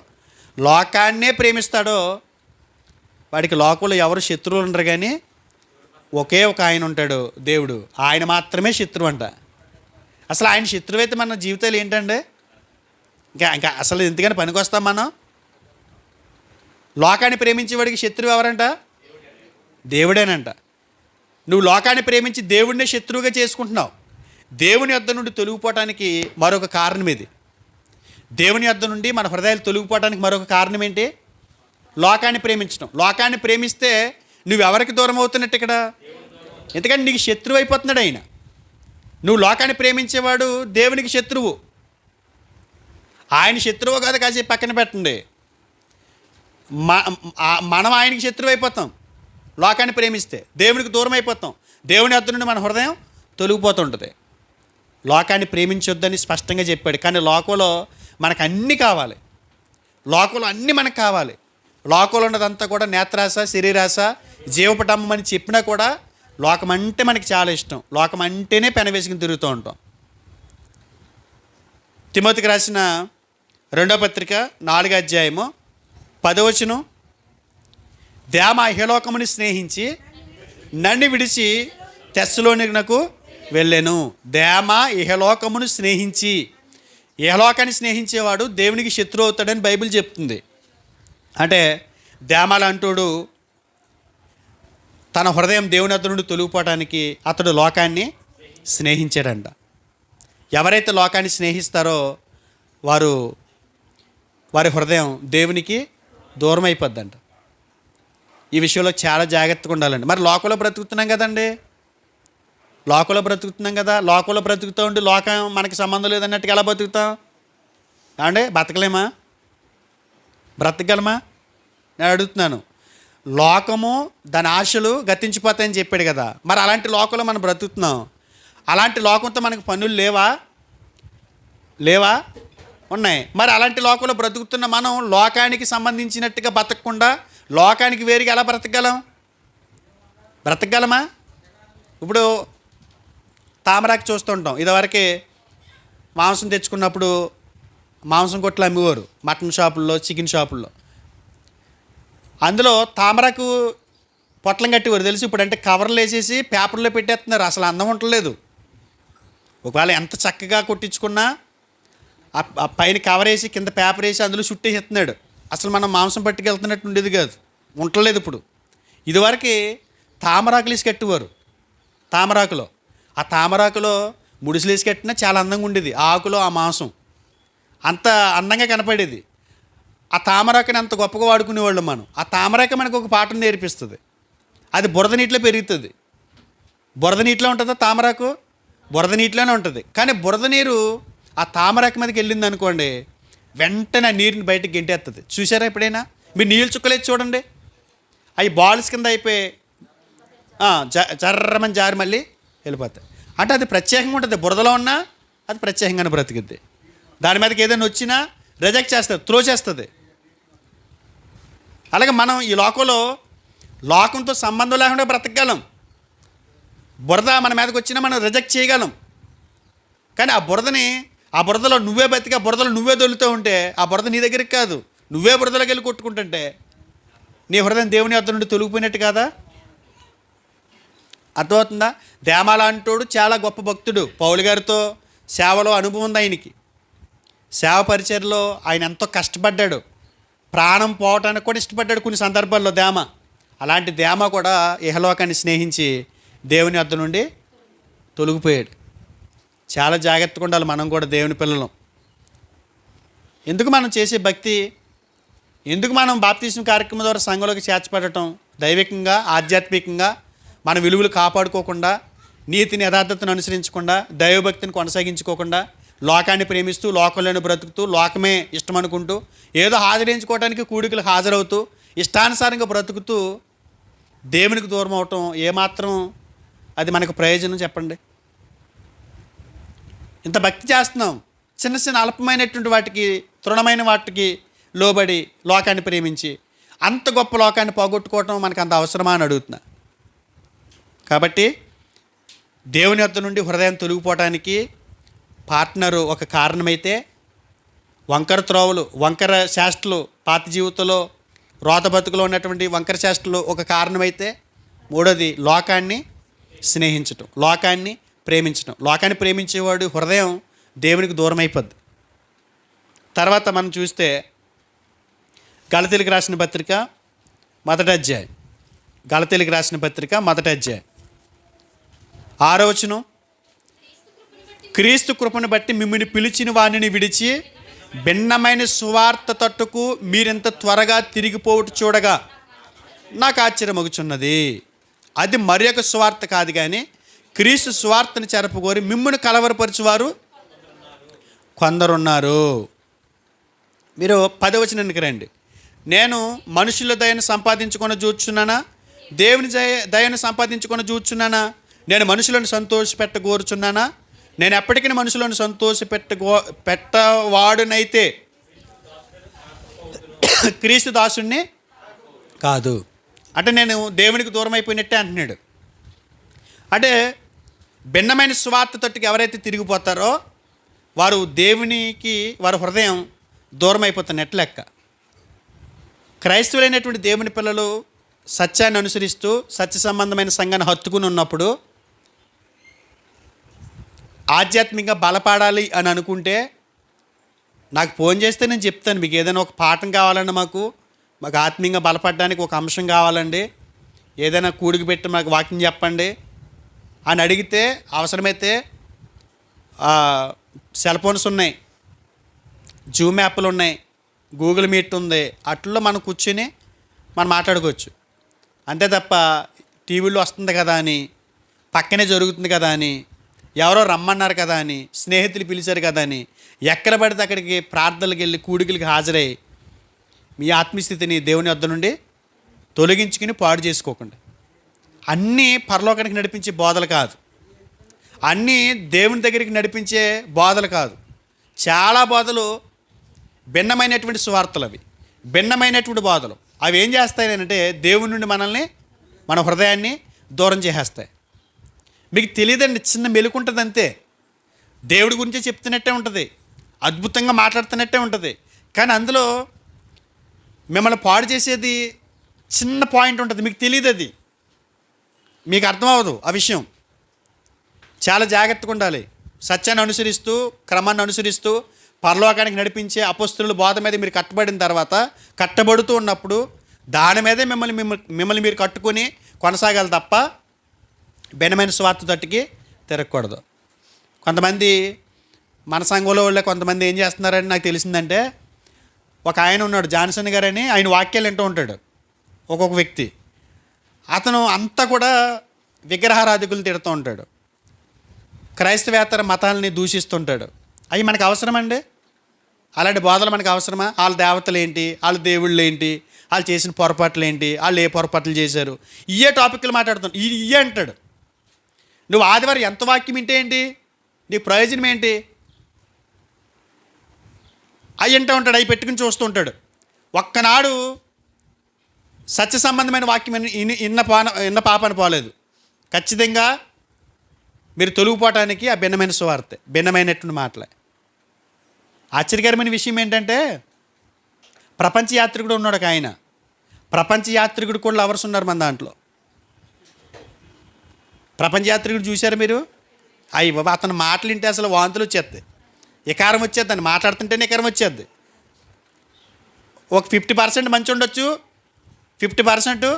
లోకాన్నే ప్రేమిస్తాడో, వాడికి లోకంలో ఎవరు శత్రువులు ఉండరు. కానీ ఒకే ఒక ఆయన ఉంటాడు, దేవుడు. ఆయన మాత్రమే శత్రువు అంట. అసలు ఆయన శత్రువు అయితే మన జీవితాలు ఏంటండి? ఇంకా అసలు ఎందుకని పనికొస్తాం మనం? లోకాన్ని ప్రేమించేవాడికి శత్రువు ఎవరంట? దేవుడేనంట. నువ్వు లోకాన్ని ప్రేమించి దేవుడినే శత్రువుగా చేసుకుంటున్నావు. దేవుని యొద్ద నుండి తొలగిపోవటానికి మరొక కారణం ఇది. దేవుని యొద్ద నుండి మన హృదయాలు తొలగిపోవటానికి మరొక కారణం ఏంటి? లోకాన్ని ప్రేమించడం. లోకాన్ని ప్రేమిస్తే నువ్వెవరికి దూరం అవుతున్నట్టు ఇక్కడ? ఎందుకంటే నీకు శత్రువు అయిపోతున్నాడు ఆయన. నువ్వు లోకాన్ని ప్రేమించేవాడు దేవునికి శత్రువు. ఆయన శత్రువు కాదు, కాసేపు పక్కన పెట్టండి. మనం ఆయనకి శత్రువు అయిపోతాం. లోకాన్ని ప్రేమిస్తే దేవునికి దూరం అయిపోతాం. దేవుని వద్ద నుండి మన హృదయం తొలగిపోతుంటుంది. లోకాన్ని ప్రేమించొద్దని స్పష్టంగా చెప్పాడు. కానీ లోకంలో మనకు అన్నీ కావాలి. లోకంలో అన్నీ మనకు కావాలి. లోకంలో ఉన్నదంతా కూడా నేత్రాశ, శరీరాశ, జీవపటమ్మం అని చెప్పినా కూడా లోకం అంటే మనకి చాలా ఇష్టం. లోకం అంటేనే పెన వేసుకుని తిరుగుతూ ఉంటాం. తిమోతికి రాసిన 2వ పత్రిక 4వ అధ్యాయము 10వ వచనం, దేమ ఇహలోకముని స్నేహించి నన్ను విడిచి తెస్సలోనికకు వెళ్ళాను. దేమ ఇహలోకమును స్నేహించి, ఇహలోకాన్ని స్నేహించేవాడు దేవునికి శత్రువు అవుతాడని బైబిల్ చెప్తుంది. అంటే దేమాల అంటోడు తన హృదయం దేవుని వద్ద నుండి తొలగిపోవటానికి అతడు లోకాన్ని స్నేహించాడంట. ఎవరైతే లోకాన్ని స్నేహిస్తారో వారి హృదయం దేవునికి దూరం అయిపోద్దంట. ఈ విషయంలో చాలా జాగ్రత్తగా ఉండాలండి. మరి లోకంలో బ్రతుకుతున్నాం కదండి, లోకంలో బ్రతుకుతున్నాం కదా. లోకంలో బ్రతుకుతూ ఉండి లోకం మనకి సంబంధం లేదన్నట్టుగా ఎలా బతుకుతాం అండి? బతకలేమా? బ్రతకగలమా? నేను అడుగుతున్నాను. లోకము దాని ఆశలు గతించిపోతాయని చెప్పాడు కదా. మరి అలాంటి లోకంలో మనం బ్రతుకుతున్నాం. అలాంటి లోకంతో మనకు పనులు లేవా? ఉన్నాయి. మరి అలాంటి లోకంలో బ్రతుకుతున్న మనం లోకానికి సంబంధించినట్టుగా బతకకుండా లోకానికి వేరుగా ఎలా బ్రతకగలమా? ఇప్పుడు తామరాకి చూస్తుంటాం. ఇదివరకే మాంసం తెచ్చుకున్నప్పుడు మాంసం కొట్లు అమ్మేవారు మటన్ షాపుల్లో, చికెన్ షాపుల్లో. అందులో తామరాకు పొట్లం కట్టేవారు తెలుసు. ఇప్పుడు అంటే కవర్లు వేసేసి పేపర్లో పెట్టేస్తున్నారు. అసలు అందం ఉండలేదు. ఒకవేళ ఎంత చక్కగా కొట్టించుకున్నా ఆ పైన కవర్ వేసి కింద పేపర్ వేసి అందులో చుట్టేసేస్తున్నాడు. అసలు మనం మాంసం పట్టుకెళ్తున్నట్టు ఉండేది కాదు, ఉండలేదు. ఇప్పుడు ఇదివరకు తామరాకులు వేసి కట్టేవారు. తామరాకులో ఆ తామరాకులో ముడిసలు వేసి కట్టినా చాలా అందంగా ఉండేది. ఆ ఆకులో ఆ మాంసం అంత అందంగా కనపడేది. ఆ తామరాకుని అంత గొప్పగా వాడుకునేవాళ్ళం మనం. ఆ తామరాక మనకు ఒక పాఠం నేర్పిస్తుంది. అది బురద నీటిలో పెరుగుతుంది. బురద నీటిలో ఉంటుందా తామరాకు? బురద నీటిలోనే ఉంటుంది. కానీ బురద నీరు ఆ తామరాకు మీదకి వెళ్ళింది అనుకోండి, వెంటనే ఆ నీరుని బయటకు గెంటేస్తుంది. చూసారా ఎప్పుడైనా? మీరు నీళ్ళు చుక్కలేసి చూడండి, అవి బాల్స్ కింద అయిపోయి జర్రమని జారి మళ్ళీ వెళ్ళిపోతాయి. అంటే అది ప్రత్యేకంగా ఉంటుంది. బురదలో ఉన్నా అది ప్రత్యేకంగానే బ్రతికిద్ది. దాని మీదకి ఏదైనా వచ్చినా రిజెక్ట్ చేస్తుంది, త్రో చేస్తుంది. అలాగే మనం ఈ లోకంతో సంబంధం లేకుండా బ్రతకగలం. బురద మన మీదకి వచ్చినా మనం రిజెక్ట్ చేయగలం. కానీ ఆ బురదలో నువ్వే బతికి ఆ బురదలో నువ్వే దొలుతూ ఉంటే ఆ బురద నీ దగ్గరికి కాదు, నువ్వే బురదలోకి వెళ్ళి కొట్టుకుంటుంటే నీ హృదయం దేవుని వద్ద నుండి తొలగిపోయినట్టు కాదా? అర్థమవుతుందా? దేమాల అంటోడు చాలా గొప్ప భక్తుడు. పౌలు గారితో సేవలో అనుభవం ఉంది ఆయనకి. సేవ పరిచర్లో ఆయన ఎంతో కష్టపడ్డాడు. ప్రాణం పోవటానికి కూడా ఇష్టపడ్డాడు కొన్ని సందర్భాల్లో దేమ. అలాంటి దేమ కూడా ఇహలోకాన్ని స్నేహించి దేవుని వద్ద నుండి తొలగిపోయాడు. చాలా జాగ్రత్తగా ఉండాలి మనం కూడా దేవుని పిల్లలం. ఎందుకు మనం చేసే భక్తి, ఎందుకు మనం బాప్తిస్మ కార్యక్రమం ద్వారా సంఘంలోకి చేర్చబడటం, దైవికంగా ఆధ్యాత్మికంగా మన విలువలు కాపాడుకోకుండా నీతిని యథార్థతను అనుసరించకుండా దైవభక్తిని కొనసాగించుకోకుండా లోకాన్ని ప్రేమిస్తూ లోకంలోనే బ్రతుకుతూ లోకమే ఇష్టం అనుకుంటూ ఏదో హాజరించుకోవడానికి కూడికలు హాజరవుతూ ఇష్టానుసారంగా బ్రతుకుతూ దేవునికి దూరం అవటం ఏమాత్రం అది మనకు ప్రయోజనం చెప్పండి? ఇంత భక్తి చేస్తున్నాం, చిన్న చిన్న అల్పమైనటువంటి వాటికి తృణమైన వాటికి లోబడి లోకాన్ని ప్రేమించి అంత గొప్ప లోకాన్ని పోగొట్టుకోవటం మనకు అంత అవసరమా అని అడుగుతున్నా. కాబట్టి దేవుని యొద్ద నుండి హృదయం తొలగిపోవటానికి పార్ట్నరు ఒక కారణమైతే, వంకర త్రోవలు వంకర శాస్త్రలు పాత జీవితంలో రోత బతుకులో ఉన్నటువంటి వంకర శాస్త్రలు ఒక కారణమైతే, మూడోది లోకాన్ని స్నేహించటం, లోకాన్ని ప్రేమించటం. లోకాన్ని ప్రేమించేవాడు హృదయం దేవునికి దూరం అయిపోద్ది. తర్వాత మనం చూస్తే గలతీలకు రాసిన పత్రిక మొదటి అధ్యాయం, గలతీలకు రాసిన పత్రిక మొదటి అధ్యాయం 6వ వచనం, క్రీస్తు కృపను బట్టి మిమ్మల్ని పిలిచిన వారిని విడిచి భిన్నమైన సువార్త తట్టుకు మీరింత త్వరగా తిరిగిపోవట చూడగా నాకు ఆశ్చర్యమగుచున్నది. అది మరి ఒక సువార్త కాదు కానీ క్రీస్తు సువార్తను చెరపగోరి మిమ్మల్ని కలవరపరచువారు కొందరున్నారు. మీరు 10వ వచనానికి రండి. నేను మనుషుల దయను సంపాదించుకొని చూచున్నానా, దేవుని దయను సంపాదించుకొని చూచున్నానా? నేను మనుషులను సంతోషపెట్టగోరుచున్నానా? నేను ఎప్పటికీ మనుషులను పెట్టవాడునైతే క్రీస్తు దాసుడిని కాదు. అంటే నేను దేవునికి దూరం అయిపోయినట్టే అంటున్నాడు. అంటే భిన్నమైన సువార్త తట్టుకు ఎవరైతే తిరిగిపోతారో వారు దేవునికి వారి హృదయం దూరం అయిపోతున్నట్టు లెక్క. క్రైస్తవులైనటువంటి దేవుని పిల్లలు సత్యాన్ని అనుసరిస్తూ సత్య సంబంధమైన సంఘాన్ని హత్తుకుని ఉన్నప్పుడు ఆధ్యాత్మికంగా బలపడాలి అని అనుకుంటే నాకు ఫోన్ చేస్తే నేను చెప్తాను, మీకు ఏదైనా ఒక పాఠం కావాలండి, మాకు ఆత్మీయంగా బలపడడానికి ఒక అంశం కావాలండి, ఏదైనా కూడికి పెట్టి మాకు వాక్యం చెప్పండి అని అడిగితే, అవసరమైతే సెల్ ఫోన్స్ ఉన్నాయి, జూమ్ యాప్లు ఉన్నాయి, గూగుల్ మీట్ ఉంది, అట్లలో మనం కూర్చొని మనం మాట్లాడుకోవచ్చు. అంతే తప్ప టీవీలో వస్తుంది కదా అని, పక్కనే జరుగుతుంది కదా అని, ఎవరో రమ్మన్నారు కదా అని, స్నేహితులు పిలిచారు కదా అని ఎక్కడ పడితే అక్కడికి ప్రార్థనలకు వెళ్ళి కూడికలకి హాజరై మీ ఆత్మస్థితిని దేవుని వద్ద నుండి తొలగించుకుని పాడు చేసుకోకుండా. అన్నీ పరలోకానికి నడిపించే బోధలు కాదు, అన్నీ దేవుని దగ్గరికి నడిపించే బోధలు కాదు. చాలా బోధలు భిన్నమైనటువంటి సువార్తలు, అవి భిన్నమైనటువంటి బోధలు. అవి ఏం చేస్తాయి అంటే దేవుని నుండి మనల్ని, మన హృదయాన్ని దూరం చేసేస్తాయి. మీకు తెలియదండి, చిన్న మెలుకుంటుంది అంతే. దేవుడి గురించే చెప్తున్నట్టే ఉంటుంది, అద్భుతంగా మాట్లాడుతున్నట్టే ఉంటుంది, కానీ అందులో మిమ్మల్ని పాడు చేసేది చిన్న పాయింట్ ఉంటుంది, మీకు తెలియదు, అది మీకు అర్థం అవ్వదు. ఆ విషయం చాలా జాగ్రత్తగా ఉండాలి. సత్యాన్ని అనుసరిస్తూ క్రమాన్ని అనుసరిస్తూ పరలోకానికి నడిపించే అపొస్తలుల బోధ మీద మీరు కట్టబడిన తర్వాత, కట్టబడుతూ ఉన్నప్పుడు దాని మీదే మిమ్మల్ని మీరు కట్టుకొని కొనసాగాలి తప్ప భిన్నమైన స్వార్థ తట్టుకి తిరగకూడదు. కొంతమంది మన సంఘంలో వాళ్ళే కొంతమంది ఏం చేస్తున్నారని నాకు తెలిసిందంటే, ఒక ఆయన ఉన్నాడు జాన్సన్ గారని, ఆయన వాక్యాలు వింటూ ఉంటాడు ఒక్కొక్క వ్యక్తి. అతను అంతా కూడా విగ్రహారాధికులు తిడుతూ ఉంటాడు, క్రైస్తవేతర మతాలని దూషిస్తుంటాడు. అవి మనకు అవసరమండి? అలాంటి బోధలు మనకు అవసరమా? వాళ్ళ దేవతలు ఏంటి, వాళ్ళ దేవుళ్ళు ఏంటి, వాళ్ళు చేసిన పొరపాట్లు ఏంటి, వాళ్ళు ఏ పొరపాట్లు చేశారు, ఇవే టాపిక్లు మాట్లాడుతాను. ఇవే అంటాడు. నువ్వు ఆదివారం ఎంత వాక్యం వింటే ఏంటి, నీ ప్రయోజనం ఏంటి? అవి వింటూ ఉంటాడు, అవి పెట్టుకుని చూస్తూ ఉంటాడు. ఒక్కనాడు సత్య సంబంధమైన వాక్యం ఇన్న పాపని పోలేదు. ఖచ్చితంగా మీరు తొలగిపోవటానికి ఆ భిన్నమైన సువార్త, భిన్నమైనటువంటి మాటలే. ఆశ్చర్యకరమైన విషయం ఏంటంటే, ప్రపంచ యాత్రికుడు ఉన్నాడు ఒక ఆయన. ప్రపంచ యాత్రికుడు కూడా లవర్స్ ఉన్నారు మన దాంట్లో. ప్రపంచ యాత్రికుడు చూశారు మీరు? అయ్యి అతను మాటలు వింటే అసలు వాంతులు వచ్చేస్తాయి, ఎకారం వచ్చేద్ది, అని మాట్లాడుతుంటేనే ఎకారం వచ్చేద్ది. ఒక 50% మంచి ఉండొచ్చు, 50%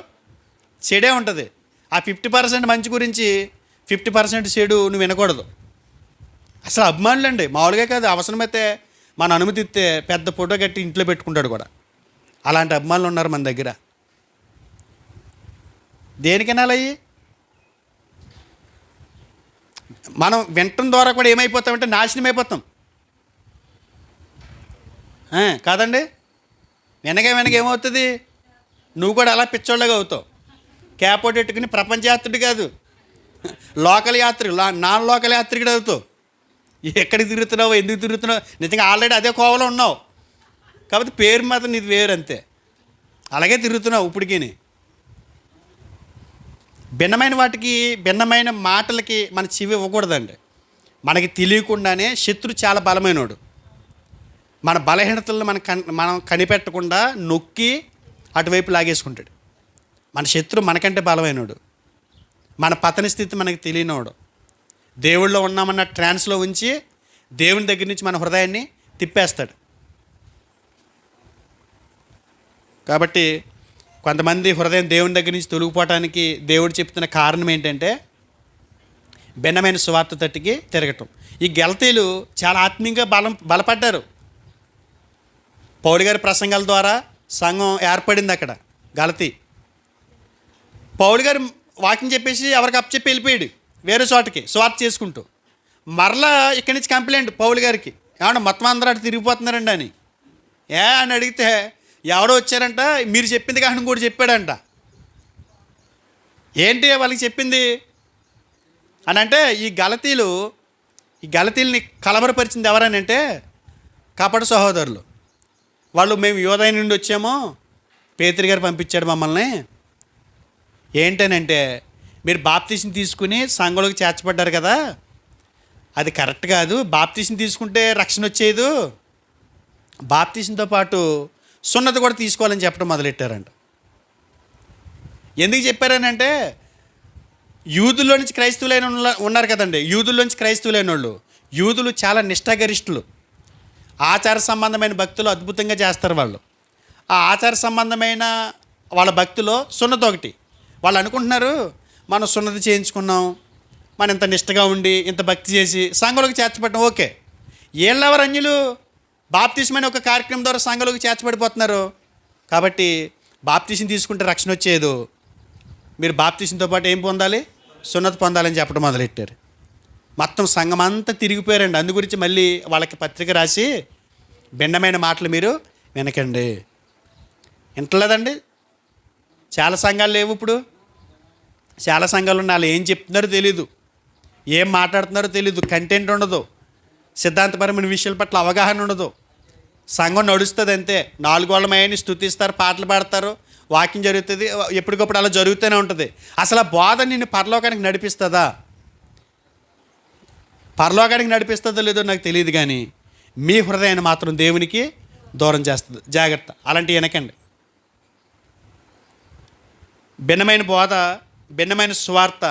చెడే ఉంటుంది. ఆ 50% మంచి గురించి 50% చెడు నువ్వు వినకూడదు. అసలు అభిమానులు అండి, మామూలుగా కాదు, అవసరమైతే మన అనుమతి ఇస్తే పెద్ద ఫోటో కట్టి ఇంట్లో పెట్టుకుంటాడు కూడా. అలాంటి అభిమానులు ఉన్నారు మన దగ్గర. దేనికైనా అయ్యి మనం వినటం ద్వారా కూడా ఏమైపోతామంటే నాశనం అయిపోతాం. కాదండి, వెనక ఏమవుతుంది? నువ్వు కూడా అలా పిచ్చోళ్ళగా అవుతావు. క్యాపోట్ పెట్టుకుని ప్రపంచ యాత్రుడు కాదు, లోకల్ యాత్రికుడు, నాన్ లోకల్ యాత్రికుడు అవుతావు. ఎక్కడికి తిరుగుతున్నావు, ఎందుకు తిరుగుతున్నావు? నిజంగా ఆల్రెడీ అదే కోవలో ఉన్నావు కాబట్టి పేరు మాత్రం నీది వేరు, అంతే. అలాగే తిరుగుతున్నావు ఇప్పటికీ. భిన్నమైన వాటికి, భిన్నమైన మాటలకి మన చెవి ఇవ్వకూడదండి. మనకి తెలియకుండానే శత్రు చాలా బలమైనోడు. మన బలహీనతలను మనం కనిపెట్టకుండా నొక్కి అటువైపు లాగేసుకుంటాడు. మన శత్రు మనకంటే బలమైనోడు, మన పతన స్థితి మనకి తెలియనివాడు. దేవుళ్ళో ఉన్నామన్న ట్రాన్స్లో ఉంచి దేవుని దగ్గర నుంచి మన హృదయాన్ని తిప్పేస్తాడు. కాబట్టి కొంతమంది హృదయం దేవుని దగ్గర నుంచి తొలగిపోవటానికి దేవుడు చెప్తున్న కారణం ఏంటంటే భిన్నమైన సువార్త తట్టుకి తిరగటం. ఈ గలతీలు చాలా ఆత్మీయంగా బలపడ్డారు. పౌలు గారి ప్రసంగాల ద్వారా సంఘం ఏర్పడింది అక్కడ గలతీ. పౌలు గారు వాక్యం చెప్పేసి ఎవరికి అప్పచెప్పి వెళ్ళిపోయాడు వేరే చోటకి సువార్త చేసుకుంటూ. మరలా ఇక్కడి నుంచి కంప్లైంట్ పౌలు గారికి, ఏమన్నా మొత్తం అందరూ అటు తిరిగిపోతున్నారండి అని. అని అడిగితే ఎవడో వచ్చారంట, మీరు చెప్పింది కానీ కూడా చెప్పాడంట. ఏంటి వాళ్ళకి చెప్పింది అని అంటే, ఈ గలతీల్ని కలవరపరిచింది ఎవరని అంటే కపట సహోదరులు. వాళ్ళు మేము యోదయ నుండి వచ్చామో, పేతురు గారు పంపించాడు మమ్మల్ని. ఏంటనంటే, మీరు బాప్తీసం తీసుకుని సంఘంలోకి చేర్చబడ్డారు కదా, అది కరెక్ట్ కాదు. బాప్తీసం తీసుకుంటే రక్షణ వచ్చేది, బాప్తీసంతో పాటు సున్నతి కూడా తీసుకోవాలని చెప్పడం మొదలెట్టారంట. ఎందుకు చెప్పారనంటే, యూదుల్లో నుంచి క్రైస్తవులైన ఉన్నారు కదండి, యూదుల్లో నుంచి క్రైస్తవులైన వాళ్ళు, యూదులు చాలా నిష్ఠాగరిష్ఠులు. ఆచార సంబంధమైన భక్తులు అద్భుతంగా చేస్తారు వాళ్ళు. ఆ ఆచార సంబంధమైన వాళ్ళ భక్తిలో సున్నతి ఒకటి. వాళ్ళు అనుకుంటున్నారు, మనం సున్నతి చేయించుకున్నాం, మనం ఇంత నిష్టగా ఉండి ఇంత భక్తి చేసి సంఘంలోకి చేర్చబడ్డం ఓకే. వీళ్ళెవరు అన్యులు బాప్తీసమైన ఒక కార్యక్రమం ద్వారా సంఘంలోకి చేర్చబడిపోతున్నారు. కాబట్టి బాప్తీసం తీసుకుంటే రక్షణ వచ్చేది, మీరు బాప్తీసంతో పాటు ఏం పొందాలి, సున్నతి పొందాలని చెప్పడం మొదలెట్టారు. మొత్తం సంఘం అంతా తిరిగిపోయారండి. అందు గురించి మళ్ళీ వాళ్ళకి పత్రిక రాసి భిన్నమైన మాటలు మీరు వినకండి. వింటలేదండి. చాలా సంఘాలు లేవు ఇప్పుడు. చాలా సంఘాలు ఉన్నాయి, వాళ్ళు ఏం చెప్తున్నారో తెలీదు, ఏం మాట్లాడుతున్నారో తెలీదు, కంటెంట్ ఉండదు, సిద్ధాంతపరమైన విషయాల పట్ల అవగాహన ఉండదు. సంఘం నడుస్తుంది అంతే, 4 గోళ్ల మయాన్ని స్తుతిస్తారు, పాటలు పాడతారు, వాక్యం జరుగుతుంది, ఎప్పటికప్పుడు అలా జరుగుతూనే ఉంటుంది. అసలు ఆ బోధ నిన్ను పరలోకానికి నడిపిస్తుందా, పరలోకానికి నడిపిస్తుందో లేదో నాకు తెలియదు, కానీ మీ హృదయాన్ని మాత్రం దేవునికి దూరం చేస్తుంది. జాగ్రత్త, అలాంటివి వినకండి. భిన్నమైన బోధ, భిన్నమైన సువార్త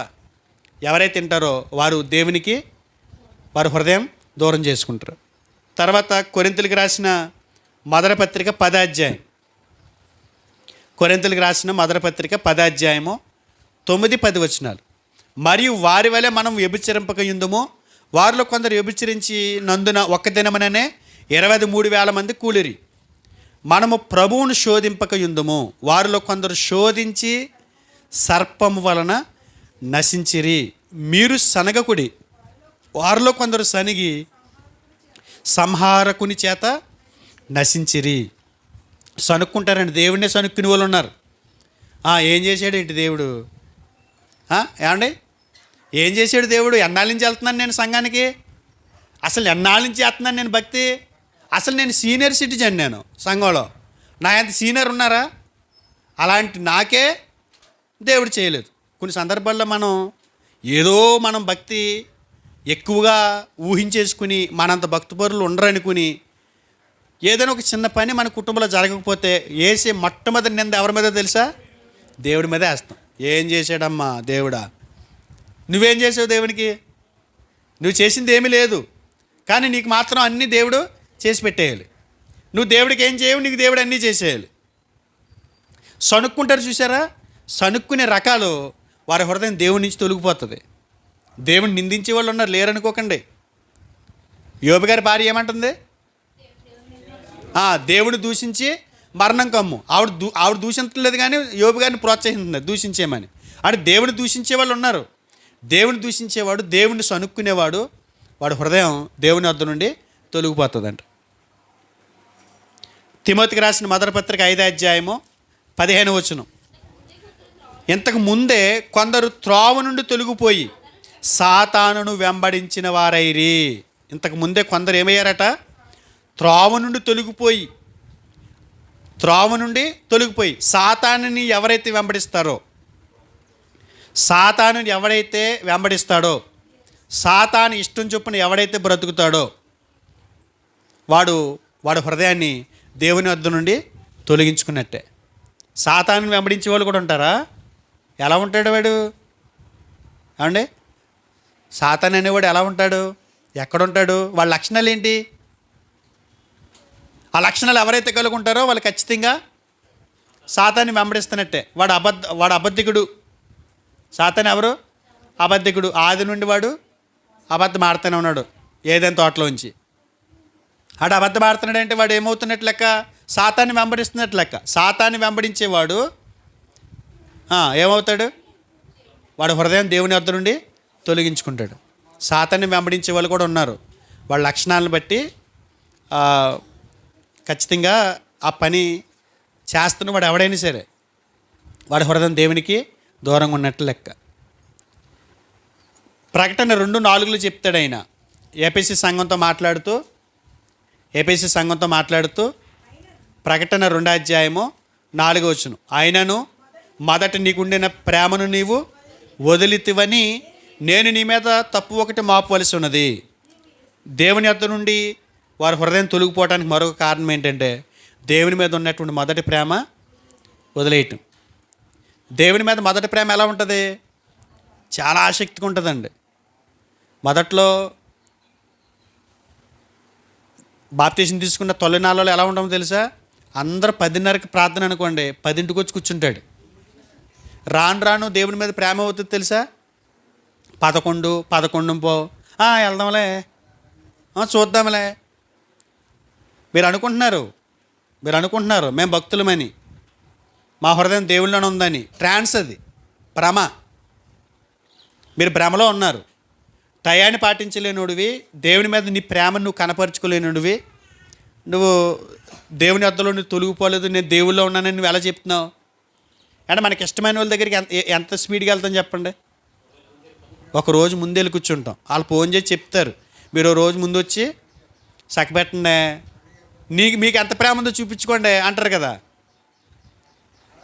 ఎవరైతే తింటారో వారు దేవునికి వారి హృదయం దూరం చేసుకుంటారు. తర్వాత కొరింథీయులకు రాసిన మొదటి పత్రిక 10వ అధ్యాయం, కొరింథీయులకు రాసిన మొదటి పత్రిక 10వ అధ్యాయము 9-10 వచనాలు. మరియు వారి వలె మనం వ్యభిచరింపక యుందుము, వారిలో కొందరు వ్యభిచరించి నందున ఒక్క దినమననే 23,000 మంది కూలిరి. మనము ప్రభువును శోధింపక యుందుము, వారిలో కొందరు శోధించి సర్పము వలన నశించిరి. మీరు సనగకుడి, వారిలో కొందరు సనిగి సంహారకుని చేత నశించిరి. సనుక్కుంటారండి, దేవుడినే సనుక్కుని వాళ్ళు ఉన్నారు. ఏం చేశాడు ఏంటి దేవుడు, ఏమండి ఏం చేశాడు దేవుడు? ఎన్నాళ్ళ నుంచి వెళ్తున్నాను నేను సంఘానికి, అసలు ఎన్నాళ్ళ నుంచి చేస్తున్నాను నేను భక్తి, అసలు నేను సీనియర్ సిటిజన్, నేను సంఘంలో నా ఎంత సీనియర్ ఉన్నారా? అలాంటి నాకే దేవుడు చేయలేదు. కొన్ని సందర్భాల్లో మనం భక్తి ఎక్కువగా ఊహించేసుకుని మనంత భక్తిపరులు ఉండరనుకుని ఏదైనా ఒక చిన్న పని మన కుటుంబంలో జరగకపోతే వేసే మొట్టమొదటి నింద ఎవరి మీద తెలుసా? దేవుడి మీదే వేస్తాం. ఏం చేశాడమ్మా దేవుడా, నువ్వేం చేసావు దేవునికి? నువ్వు చేసింది ఏమీ లేదు, కానీ నీకు మాత్రం అన్నీ దేవుడు చేసి పెట్టేయాలి. నువ్వు దేవుడికి ఏం చేయవు, నీకు దేవుడు అన్నీ చేసేయాలి. సనుక్కుంటారు చూసారా, సనుక్కునే రకాలు వారి హృదయం దేవుడి నుంచి తొలగిపోతుంది. దేవుని నిందించే వాళ్ళు ఉన్నారు, లేరనుకోకండి. యోబు గారి భార్య ఏమంటుంది? దేవుని దూషించి మరణం కమ్ము. ఆవిడ దూషించలేదు, కానీ యోబు గారిని ప్రోత్సహిస్తుంది దూషించేమని. అంటే దేవుని దూషించే వాళ్ళు ఉన్నారు. దేవుని దూషించేవాడు, దేవుని సనుక్కునేవాడు, వాడు హృదయం దేవుని వద్ద నుండి తొలగిపోతుందంట. తిమోతికి రాసిన మొదటి పత్రిక 5వ అధ్యాయము 15వ వచనం. ఇంతకు ముందే కొందరు త్రోవ నుండి తొలగిపోయి సాతానును వెంబడించిన వారైరి. ఇంతకు ముందే కొందరు ఏమయ్యారట? త్రోవ నుండి తొలగిపోయి సాతానుని ఎవరైతే వెంబడిస్తాడో, సాతాను ఇష్టం చొప్పున ఎవడైతే బ్రతుకుతాడో వాడు హృదయాన్ని దేవుని వద్ద నుండి తొలగించుకున్నట్టే. సాతానుని వెంబడించే వాళ్ళు కూడా ఉంటారా? ఎలా ఉంటాడు వాడు? ఏమండి, సాతాను అనేవాడు ఎలా ఉంటాడు? ఎక్కడుంటాడు? వాళ్ళ లక్షణాలు ఏంటి? ఆ లక్షణాలు ఎవరైతే కలిగి ఉంటారో వాళ్ళు ఖచ్చితంగా సాతాన్ని వెంబడిస్తున్నట్టే. వాడు అబద్ధికుడు. సాతాను ఎవరు? అబద్ధికుడు. ఆది నుండి వాడు అబద్ధం ఆడుతూనే ఉన్నాడు, ఏదైనా తోటలోంచి. వాడు అబద్ధం ఆడుతున్నాడు అంటే వాడు ఏమవుతున్నట్లు లెక్క? సాతాన్ని వెంబడిస్తున్నట్లు లెక్క. సాతాన్ని వెంబడించేవాడు ఏమవుతాడు? వాడు హృదయం దేవుని వద్ద నుండి తొలగించుకుంటాడు. సాతాన్ని వెంబడించే వాళ్ళు కూడా ఉన్నారు. వాళ్ళ లక్షణాలను బట్టి ఖచ్చితంగా ఆ పని చేస్తున్న వాడు ఎవడైనా సరే వాడి హృదయం దేవునికి దూరంగా ఉన్నట్లు లెక్క. ప్రకటన 2:4 చెప్తాడు ఆయన ఏపీసీ సంఘంతో మాట్లాడుతూ ప్రకటన 2వ అధ్యాయము 4వ వచనం. ఆయనను మొదట నీకుండిన ప్రేమను నీవు వదిలితివని నేను నీ మీద తప్పు ఒకటి మాపవలసి ఉన్నది. దేవుని యొద్ద నుండి వారి హృదయం తొలగిపోవడానికి మరొక కారణం ఏంటంటే దేవుని మీద ఉన్నటువంటి మొదటి ప్రేమ వదిలేయటం. దేవుని మీద మొదటి ప్రేమ ఎలా ఉంటుంది? చాలా ఆసక్తిగా ఉంటుందండి. మొదట్లో బాప్తీసం తీసుకున్న తొలినాళ్ళలో ఎలా ఉంటామో తెలుసా? అందరూ 10:30కి ప్రార్థన అనుకోండి, 10ంటికి వచ్చి కూర్చుంటాడు. రాను దేవుని మీద ప్రేమ అవుతుంది తెలుసా? 11 పో వెళ్దాంలే, చూద్దాంలే. మీరు అనుకుంటున్నారు మేము భక్తులమని, మా హృదయం దేవుళ్ళలోనే ఉందని. ట్రాన్స్ అది, భ్రమ. మీరు భ్రమలో ఉన్నారు. టయాన్ని పాటించలేనుడివి, దేవుని మీద నీ ప్రేమను నువ్వు కనపరుచుకోలేనుడివి, నువ్వు దేవుని వద్దలో నువ్వు తొలగిపోలేదు, నేను దేవుళ్ళో ఉన్నానని నువ్వు ఎలా చెప్తున్నావు? అంటే మనకి ఇష్టమైన వాళ్ళ దగ్గరికి ఎంత స్పీడ్గా వెళ్తాం చెప్పండి? ఒక రోజు ముందు వెళ్ళి కూర్చుంటాం. వాళ్ళు ఫోన్ చేసి చెప్తారు, మీరు రోజు ముందు వచ్చి సక్కబెట్టండి, మీకు ఎంత ప్రేమ ఉందో చూపించుకోండి అంటారు కదా.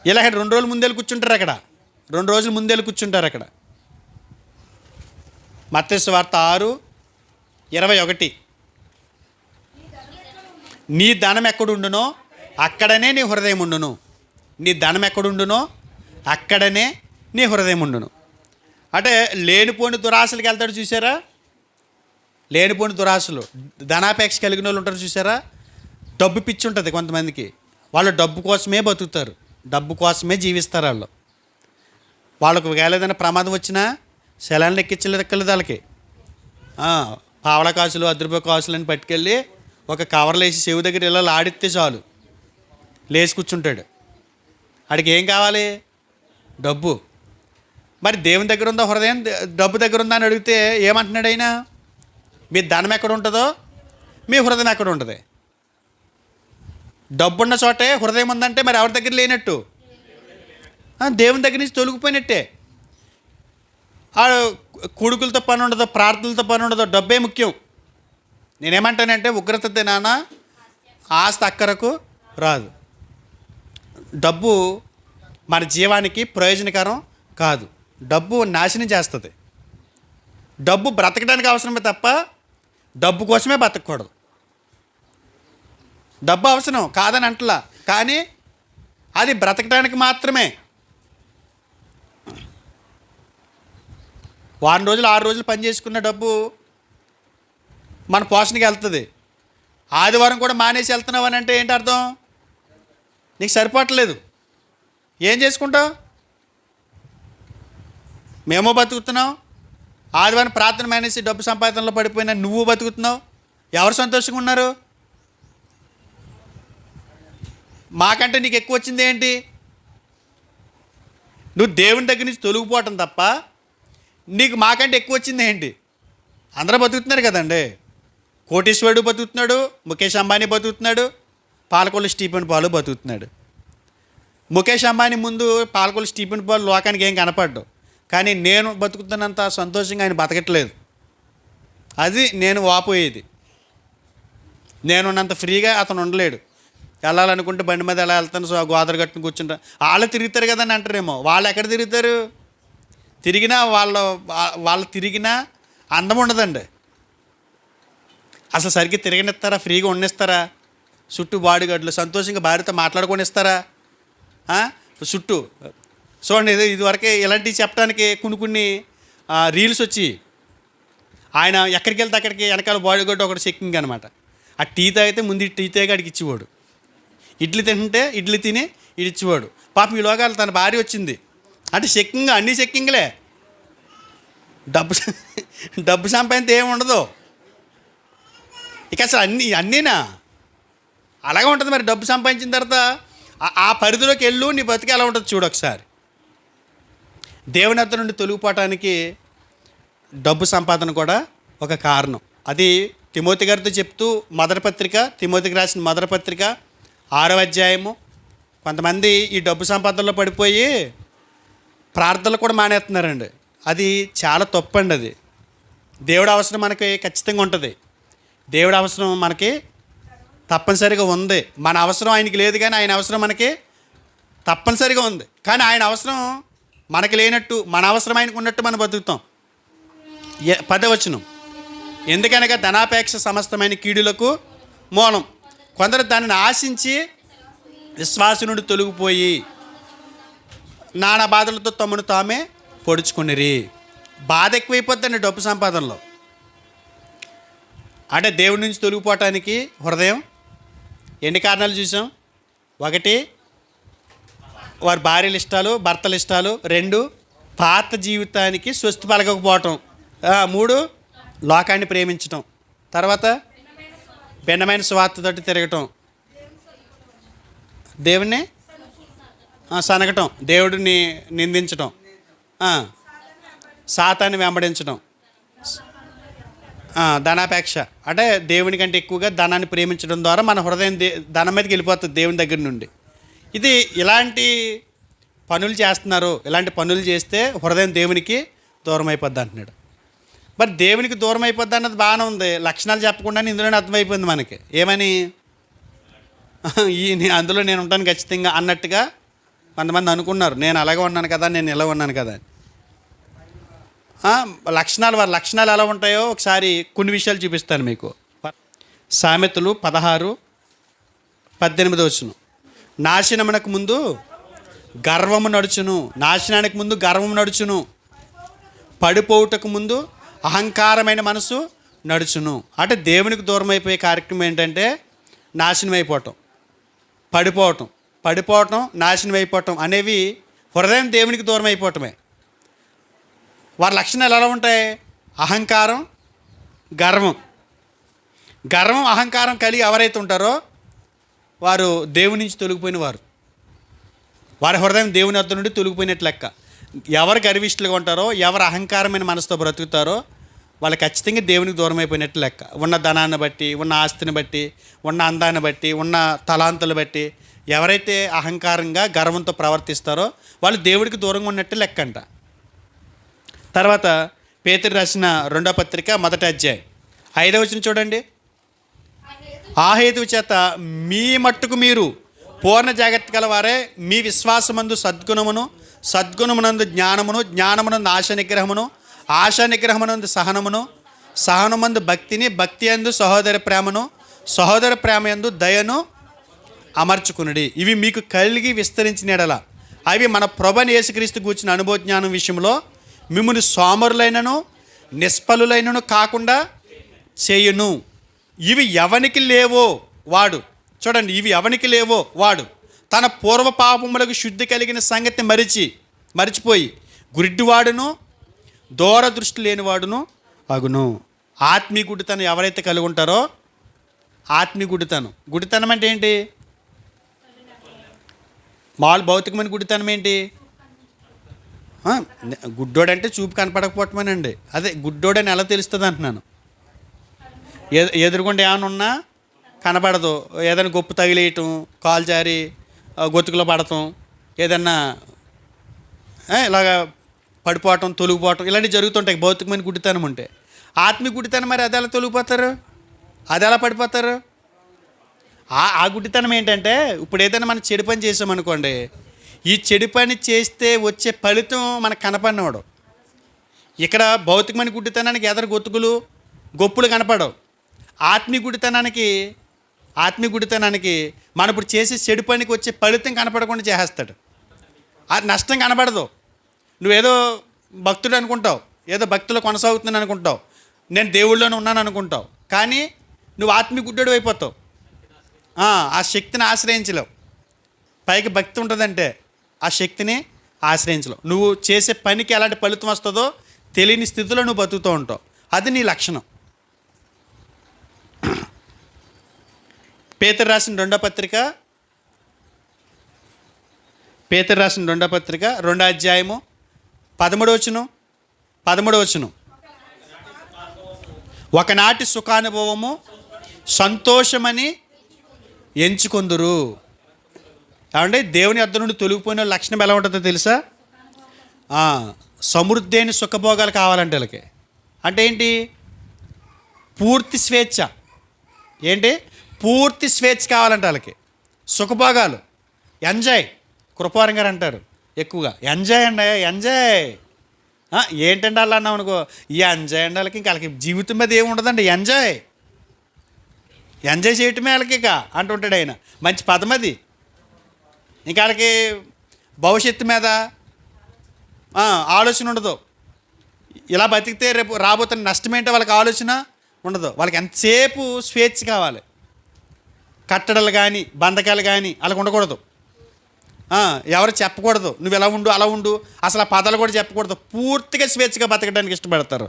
ఇలా 2 రోజులు ముందెళ్ళి కూర్చుంటారు అక్కడ, 2 రోజులు ముందెళ్ళి కూర్చుంటారు అక్కడ. మత్తయి సువార్త 6:21. నీ ధనం ఎక్కడుండునో అక్కడనే నీ హృదయం ఉండును. నీ ధనం ఎక్కడుండునో అక్కడనే నీ హృదయం ఉండును. అంటే లేనిపోని దురాశలకు వెళ్తాడు చూసారా? లేనిపోని దురాశలు, ధనాపేక్ష కలిగిన వాళ్ళు ఉంటారు చూసారా? డబ్బు పిచ్చి ఉంటుంది కొంతమందికి. వాళ్ళు డబ్బు కోసమే బతుకుతారు, డబ్బు కోసమే జీవిస్తారు. వాళ్ళకు ఏదైనా ప్రమాదం వచ్చినా సెలాన్లు ఎక్కించలేదు వాళ్ళకి. పావలా కాసులు, ₹10 కాసులని పట్టుకెళ్ళి ఒక కవర్లు వేసి చెవి దగ్గర ఇలా ఆడిస్తే చాలు, లేచి కూర్చుంటాడు. వాడికి ఏం కావాలి? డబ్బు. మరి దేవుని దగ్గర ఉందా హృదయం? డబ్బు దగ్గర ఉందా అని అడిగితే ఏమంటున్నాడు ఆయన? మీ ధనం ఎక్కడ ఉంటుందో మీ హృదయం ఎక్కడ ఉంటుంది. డబ్బున్న చోటే హృదయం ఉందంటే మరి ఎవరి దగ్గర లేనట్టు? దేవుని దగ్గర నుంచి తొలగిపోయినట్టే. కొడుకులతో పని ఉండదు, ప్రార్థనలతో పని ఉండదు, డబ్బే ముఖ్యం. నేనేమంటానంటే ఉగ్రత దినాన ఆస్తి అక్కరకు రాదు. డబ్బు మన జీవానికి ప్రయోజనకరం కాదు. డబ్బు నాశనం చేస్తుంది. డబ్బు బ్రతకడానికి అవసరమే తప్ప డబ్బు కోసమే బతకూడదు. డబ్బు అవసరం కాదని అంటలా, కానీ అది బ్రతకడానికి మాత్రమే. 6 రోజులు పని చేసుకున్న డబ్బు మన పోషణకి వెళ్తుంది. ఆదివారం కూడా మానేసి వెళ్తున్నావు అని అంటే ఏంటి అర్థం? నీకు సరిపోవట్లేదు. ఏం చేసుకుంటావు? మేము బతుకుతున్నావు, ఆదివారం ప్రార్థన మానేసి డబ్బు సంపాదనలో పడిపోయినా నువ్వు బతుకుతున్నావు. ఎవరు సంతోషంగా ఉన్నారు? మాకంటే నీకు ఎక్కువ వచ్చింది ఏంటి? నువ్వు దేవుని దగ్గర నుంచి తొలగిపోవటం తప్ప నీకు మాకంటే ఎక్కువ వచ్చింది ఏంటి? అందరూ బతుకుతున్నారు కదండి. కోటీశ్వరుడు బతుకుతున్నాడు, ముఖేష్ అంబానీ బతుకుతున్నాడు, పాలకొల్లు స్టీఫెన్ పాల్ బతుకుతున్నాడు. ముఖేష్ అంబానీ ముందు పాలకొల్లు స్టీఫెన్ పాల్ లోకానికి ఏం కనపడ్డు. కానీ నేను బతుకుతున్నంత సంతోషంగా ఆయన బతకట్లేదు. అది నేను వాపోయేది. నేనున్నంత ఫ్రీగా అతను ఉండలేడు. వెళ్ళాలనుకుంటే బండి మీద ఎలా వెళ్తాను, గోదావరి గట్టును కూర్చుంటా. వాళ్ళు తిరుగుతారు కదని అంటారేమో. వాళ్ళు ఎక్కడ తిరుగుతారు? తిరిగినా వాళ్ళు తిరిగినా అందం ఉండదండి. అసలు సరిగ్గా తిరగనిస్తారా? ఫ్రీగా ఉండనిస్తారా? చుట్టూ బాడీగార్డులు సంతోషంగా భార్యతో మాట్లాడుకొని ఇస్తారా? చుట్టూ చూడండి, ఇదివరకే ఇలాంటివి చెప్పడానికి కొన్ని రీల్స్ వచ్చి ఆయన ఎక్కడికి వెళ్తే అక్కడికి వెనకాల బాడీగార్డు ఒకటి చెక్కింగ్ అనమాట. ఆ టీ తాగితే ముందు టీ తాగి అడిగి ఇచ్చేవాడు. ఇడ్లీ తింటే ఇడ్లీ తిని ఇది ఇచ్చేవాడు. పాపం ఈ లోగాలు తన భార్య వచ్చింది అంటే చెక్కింగ్, అన్నీ చెక్కింగ్లే. డబ్బు సంపాదింతే ఏమి ఉండదు ఇక అసలు అన్నీనా అలాగే ఉంటుంది. మరి డబ్బు సంపాదించిన తర్వాత ఆ పరిధిలోకి వెళ్ళు, నీ బతికి ఎలా ఉంటుంది చూడు ఒకసారి. దేవుని వద్ద నుండి తొలగిపోవటానికి డబ్బు సంపాదన కూడా ఒక కారణం. అది తిమోతి గారితో చెప్తూ మొదటి పత్రిక, తిమోతికి రాసిన మొదటి పత్రిక 6వ అధ్యాయము. కొంతమంది ఈ డబ్బు సంపాదనలో పడిపోయి ప్రార్థనలు కూడా మానేస్తున్నారండి. అది చాలా తప్పండి. అది దేవుడి అవసరం మనకి ఖచ్చితంగా ఉంటుంది. దేవుడి అవసరం మనకి తప్పనిసరిగా ఉంది. మన అవసరం ఆయనకి లేదు, కానీ ఆయన అవసరం మనకి తప్పనిసరిగా ఉంది. కానీ ఆయన అవసరం మనకి లేనట్టు, మన అవసరం ఆయనకు ఉన్నట్టు మనం బతుకుతాం. 10వ వచనం, ఎందుకనగా ధనాపేక్ష సమస్తమైన కీడులకు మూలం. కొందరు దానిని ఆశించి విశ్వాసం నుండి తొలగిపోయి నానా బాధలతో తమను తామే పొడుచుకునిరి. బాధ ఎక్కువైపోద్దండి డబ్బు సంపాదనలో. అంటే దేవుడి నుంచి తొలగిపోవటానికి హృదయం ఎన్ని కారణాలు చూసాం. 1, వారి భార్యల ఇష్టాలు, భర్తల ఇష్టాలు. 2, పాత జీవితానికి స్వస్తి పలకకపోవటం. 3, లోకాన్ని ప్రేమించటం. తర్వాత భిన్నమైన స్వార్థతోటి తిరగటం, దేవుణ్ణి సనగటం, దేవుడిని నిందించటం, సాతాన్ని వెంబడించడం, ధనాపేక్ష. అంటే దేవుని కంటే ఎక్కువగా ధనాన్ని ప్రేమించడం ద్వారా మన హృదయం ధనం మీదకి వెళ్ళిపోతుంది దేవుని దగ్గర నుండి. ఇది ఇలాంటి పనులు చేస్తున్నారు. ఇలాంటి పనులు చేస్తే హృదయం దేవునికి దూరం అయిపోద్ది అంటున్నాడు. మరి దేవునికి దూరం అయిపోద్ది అన్నది బాగానే ఉంది. లక్షణాలు చెప్పకుండానే ఇందులోనే అర్థమైపోయింది మనకి. ఏమని? అందులో నేను ఉంటాను ఖచ్చితంగా అన్నట్టుగా కొంతమంది అనుకున్నారు. నేను అలాగే ఉన్నాను కదా, నేను ఇలా ఉన్నాను కదా. లక్షణాలు, వారి లక్షణాలు ఎలా ఉంటాయో ఒకసారి కొన్ని విషయాలు చూపిస్తాను మీకు. సామెతలు 16:18 నాశనమునకు ముందు గర్వము నడుచును. నాశనానికి ముందు గర్వము నడుచును. పడిపోవుటకు ముందు అహంకారమైన మనసు నడుచును. అంటే దేవునికి దూరం అయిపోయే కార్యక్రమం ఏంటంటే నాశనం అయిపోవటం, పడిపోవటం, నాశనం అయిపోవటం అనేవి హృదయం దేవునికి దూరం అయిపోవటమే. వారి లక్షణాలు ఎలా ఉంటాయి? అహంకారం, గర్వం. అహంకారం కలిగి ఎవరైతే ఉంటారో వారు దేవుని నుంచి తొలగిపోయిన వారు. వారి హృదయం దేవుని వద్ద నుండి తొలగిపోయినట్లు లెక్క. ఎవరు గర్విష్ఠులుగా ఉంటారో, ఎవరు అహంకారమైన మనసుతో బ్రతుకుతారో వాళ్ళు ఖచ్చితంగా దేవునికి దూరం అయిపోయినట్లు లెక్క. ఉన్న ధనాన్ని బట్టి, ఉన్న ఆస్తిని బట్టి, ఉన్న అందాన్ని బట్టి, ఉన్న తలాంతులు బట్టి ఎవరైతే అహంకారంగా గర్వంతో ప్రవర్తిస్తారో వాళ్ళు దేవుడికి దూరంగా ఉన్నట్టు లెక్క అంట. తర్వాత పేతురు రాసిన 2వ పత్రిక 1వ అధ్యాయం 5వ వచనం చూడండి. ఆ హేతువు చేత మీ మట్టుకు మీరు పూర్ణ జాగ్రత్త గలవారే, మీ విశ్వాసమందు సద్గుణమునందు జ్ఞానమునందు ఆశా నిగ్రహమునందు సహనమునందు భక్తి యందు సహోదర ప్రేమ యందు దయను అమర్చుకునుడి. ఇవి మీకు కలిగి విస్తరించిన ఎడల అవి మన ప్రభువైన యేసుక్రీస్తు గూర్చిన అనుభవ జ్ఞానం విషయంలో మిమ్మును సోమరులైనను నిష్ఫలులైనను కాకుండా చేయును. ఇవి ఎవనికి లేవో వాడు, చూడండి, ఇవి ఎవనికి లేవో వాడు తన పూర్వ పాపములకు శుద్ధి కలిగిన సంగతి మరిచిపోయి గుడ్డివాడును దూరదృష్టి లేనివాడును అగును. ఆత్మీయ గుడ్డితనం ఎవరైతే కలిగి ఉంటారో, గుడ్డితనం అంటే ఏంటి? భౌతికమైన గుడ్డితనం ఏంటి? ఆ, గుడ్డోడంటే చూపు కనపడకపోవటమేనండి. అదే గుడ్డోడని ఎలా తెలుస్తుంది అంటున్నాను. ఎదురుగుండా ఏమైనా ఉన్నా కనపడదు. ఏదైనా గొప్పు తగిలేయటం, కాలు జారి గొతుకులో పడటం, ఏదన్నా ఇలాగా పడిపోవటం, తొలగిపోవటం ఇలాంటివి జరుగుతుంటాయి భౌతికమైన గుడ్డితనం ఉంటే. ఆత్మీయ గుడ్డితనం మరి అది ఎలా తొలగిపోతారు, అది ఎలా పడిపోతారు? ఆ గుడ్డితనం ఏంటంటే, ఇప్పుడు ఏదైనా మనం చెడు పని చేసామనుకోండి, ఈ చెడు పని చేస్తే వచ్చే ఫలితం మనకు కనపడినవాడు. ఇక్కడ భౌతికమైన గుడ్డితనానికి ఎదరు గొప్పులు కనపడవు. ఆత్మీయ గుడ్డితనానికి మనం ఇప్పుడు చేసే చెడు పనికి వచ్చే ఫలితం కనపడకుండా చేసేస్తాడు. అది నష్టం కనపడదు. నువ్వేదో భక్తుడు అనుకుంటావు, ఏదో భక్తిలో కొనసాగుతున్నాను అనుకుంటావు, నేను దేవుళ్ళలోనే ఉన్నాను అనుకుంటావు, కానీ నువ్వు ఆత్మీయ గుడ్డోడు అయిపోతావు. ఆ శక్తిని ఆశ్రయించలేవు. పైకి భక్తి ఉంటుందంటే ఆ శక్తిని ఆశ్రయించలేవు. నువ్వు చేసే పనికి ఎలాంటి ఫలితం వస్తుందో తెలియని స్థితిలో నువ్వు బతుకుతూ ఉంటావు. అది నీ లక్షణం. పేతురు రాసిన రెండో పత్రిక 2వ అధ్యాయము 13వ వచనం. ఒకనాటి సుఖానుభవము సంతోషమని ఎంచుకొందురు. ఏమంటే దేవుని యొద్ద నుండి తొలగిపోయిన లక్షణం ఎలా ఉంటుందో తెలుసా? సమృద్ధి అయిన సుఖభోగాలు కావాలంటే వాళ్ళకి. అంటే ఏంటి? పూర్తి స్వేచ్ఛ. ఏంటి? పూర్తి స్వేచ్ఛ కావాలంటే వాళ్ళకి. సుఖభోగాలు, ఎంజాయ్. కృపారం గారు అంటారు ఎక్కువగా, ఎంజాయ్ అండి, ఎంజాయ్. ఏంటంటే అలా అన్నాం అనుకో, ఈ ఎంజాయ్ అండి వాళ్ళకి. ఇంకా వాళ్ళకి జీవితం మీద ఏమి ఉండదండి, ఎంజాయ్ చేయటమే వాళ్ళకి ఇక అంటుంటాడు ఆయన. మంచి పదం అది. ఇంకా వాళ్ళకి భవిష్యత్తు మీద ఆలోచన ఉండదు. ఇలా బతికితే రేపు రాబోతున్న నష్టం ఏంటో వాళ్ళకి ఆలోచన ఉండదు. వాళ్ళకి ఎంతసేపు స్వేచ్ఛ కావాలి. కట్టడలు కానీ బంధకాలు కానీ వాళ్ళకి ఉండకూడదు. ఎవరు చెప్పకూడదు నువ్వు ఎలా ఉండు అలా ఉండు, అసలు ఆ పదాలు కూడా చెప్పకూడదు. పూర్తిగా స్వేచ్ఛగా బతకడానికి ఇష్టపడతారు.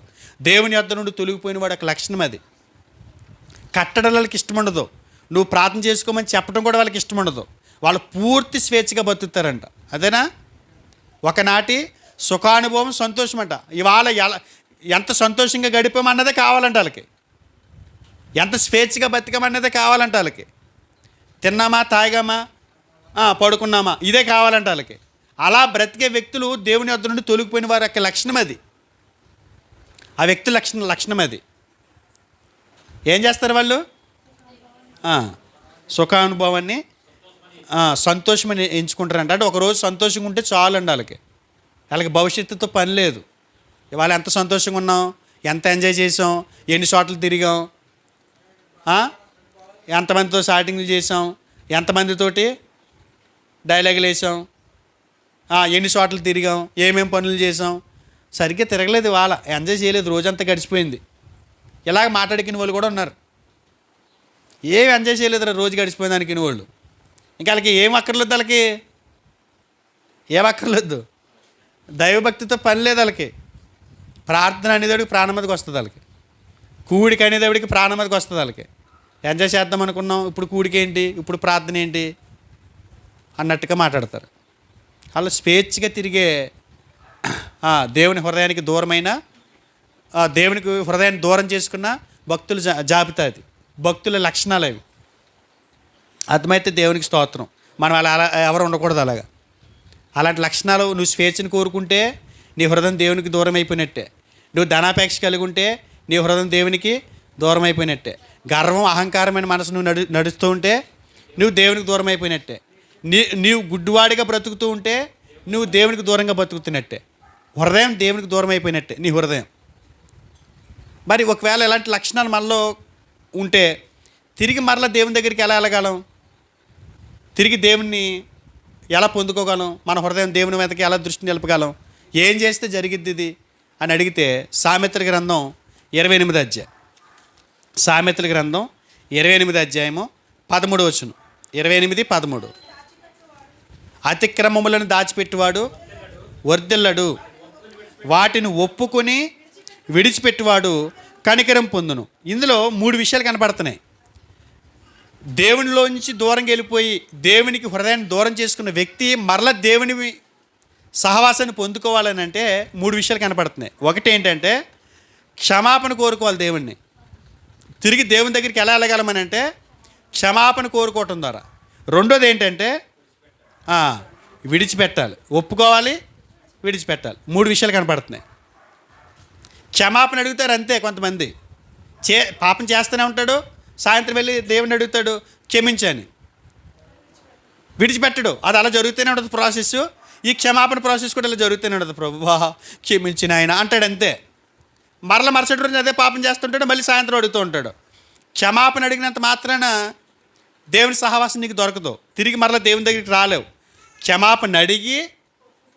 దేవుని యొద్ద నుండి తొలగిపోయిన వాడు ఒక లక్షణం అది. కట్టడలకి ఇష్టం ఉండదు. నువ్వు ప్రార్థన చేసుకోమని చెప్పడం కూడా వాళ్ళకి ఇష్టం ఉండదు. వాళ్ళు పూర్తి స్వేచ్ఛగా బతుకుతారంట. అదేనా? ఒకనాటి సుఖానుభవం సంతోషం అంట. ఇవాళ ఎంత సంతోషంగా గడిపామన్నదే కావాలంట వాళ్ళకి. ఎంత స్వేచ్ఛగా బతికామన్నదే కావాలంట వాళ్ళకి. తిన్నామా, తాగామా, పడుకున్నామా, ఇదే కావాలంట వాళ్ళకి. అలా బ్రతికే వ్యక్తులు దేవుని యొద్ద నుండి తొలగిపోయిన వారి యొక్క లక్షణం అది. ఆ వ్యక్తి లక్షణం అది. ఏం చేస్తారు వాళ్ళు? సుఖానుభవాన్ని సంతోషమని ఎంచుకుంటారంట. అంటే ఒకరోజు సంతోషంగా ఉంటే చాలు అండి వాళ్ళకి భవిష్యత్తుతో పని లేదు. ఇవాళ ఎంత సంతోషంగా ఉన్నాం, ఎంత ఎంజాయ్ చేసాం, ఎన్ని చోట్ల తిరిగాం, ఎంతమందితో షాటింగ్లు చేసాం, ఎంతమందితోటి డైలాగులు వేసాం, ఎన్ని చోట్ల తిరిగాం, ఏమేమి పనులు చేసాం. సరిగ్గా తిరగలేదు, ఇవాళ ఎంజాయ్ చేయలేదు, రోజంతా గడిచిపోయింది. ఇలాగ మాట్లాడుకునే వాళ్ళు కూడా ఉన్నారు. ఏమి ఎంజాయ్ చేయలేదు, రోజు గడిచిపోయింది అనుకునే వాళ్ళు. ఇంకా వాళ్ళకి ఏం అక్కర్లేదు, వాళ్ళకి ఏం అక్కర్లేదు. దైవభక్తితో పని లేదు వాళ్ళకి. ప్రార్థన అనేదేవుడికి ప్రాణం మీదకి వస్తుంది వాళ్ళకి. కూడికి అనేదేవుడికి ప్రాణం మీదకి వస్తుంది వాళ్ళకి. ఎంజాయ్ చేద్దాం అనుకున్నాం, ఇప్పుడు కూడికి ఏంటి, ఇప్పుడు ప్రార్థన ఏంటి అన్నట్టుగా మాట్లాడతారు. అలా స్వేచ్ఛగా తిరిగే దేవుని హృదయానికి దూరమైన, దేవునికి హృదయాన్ని దూరం చేసుకున్న భక్తుల జాబితా అది. భక్తుల లక్షణాలు అవి. అర్థమైతే దేవునికి స్తోత్రం. మనం అలా ఎవరు ఉండకూడదు. అలాంటి లక్షణాలు. నువ్వు స్వేచ్ఛను కోరుకుంటే నీ హృదయం దేవునికి దూరం అయిపోయినట్టే. నువ్వు ధనాపేక్ష కలిగి ఉంటే నీ హృదయం దేవునికి దూరం అయిపోయినట్టే. గర్వం, అహంకారమైన మనసు నువ్వు నడుస్తూ ఉంటే నువ్వు దేవునికి దూరం అయిపోయినట్టే. నీవు గుడ్డివాడిగా బ్రతుకుతూ ఉంటే నువ్వు దేవునికి దూరంగా బతుకుతున్నట్టే. హృదయం దేవునికి దూరం అయిపోయినట్టే నీ హృదయం. మరి ఒకవేళ ఇలాంటి లక్షణాలు మనలో ఉంటే తిరిగి మరలా దేవుని దగ్గరికి ఎలా వెళ్ళగలం? తిరిగి దేవుణ్ణి ఎలా పొందుకోగలం? మన హృదయం దేవుని మీదకి ఎలా దృష్టి నిలపగలం? ఏం చేస్తే జరిగిద్ది ఇది అని అడిగితే సామెతల గ్రంథం 28వ అధ్యాయం. సామెతల గ్రంథం 28వ అధ్యాయము 13వ వచనం. 28:13. అతిక్రమములను దాచిపెట్టువాడు వర్ధిల్లడు, వాటిని ఒప్పుకొని విడిచిపెట్టువాడు కనికరం పొందును. ఇందులో 3 విషయాలు కనపడుతున్నాయి. దేవునిలోంచి దూరంగా వెళ్ళిపోయి దేవునికి హృదయాన్ని దూరం చేసుకున్న వ్యక్తి మరలా దేవుని సహవాసాన్ని పొందుకోవాలని అంటే 3 విషయాలు కనపడుతున్నాయి. ఒకటి ఏంటంటే క్షమాపణ కోరుకోవాలి దేవుణ్ణి. తిరిగి దేవుని దగ్గరికి ఎలా వెళ్ళగలమని అంటే క్షమాపణ కోరుకోవటం ద్వారా. రెండోది ఏంటంటే విడిచిపెట్టాలి, ఒప్పుకోవాలి, విడిచిపెట్టాలి. 3 విషయాలు కనపడుతున్నాయి. క్షమాపణ అడుగుతారు అంతే. కొంతమంది పాపం చేస్తూనే ఉంటాడు, సాయంత్రం వెళ్ళి దేవుని అడుగుతాడు క్షమించని, విడిచిపెట్టడు. అది అలా జరుగుతూనే ఉంటుంది ప్రాసెస్. ఈ క్షమాపణ ప్రాసెస్ కూడా ఇలా జరుగుతూనే ఉంటుంది. ప్రభువా క్షమించిన ఆయన అంటాడు అంతే. మరుసటి రోజు అదే పాపం చేస్తుంటాడు, మళ్ళీ సాయంత్రం అడుగుతూ ఉంటాడు. క్షమాపణ అడిగినంత మాత్రాన దేవుని సహవాసం నీకు దొరకదు. తిరిగి మరలా దేవుని దగ్గరికి రాలేవు. క్షమాపణ అడిగి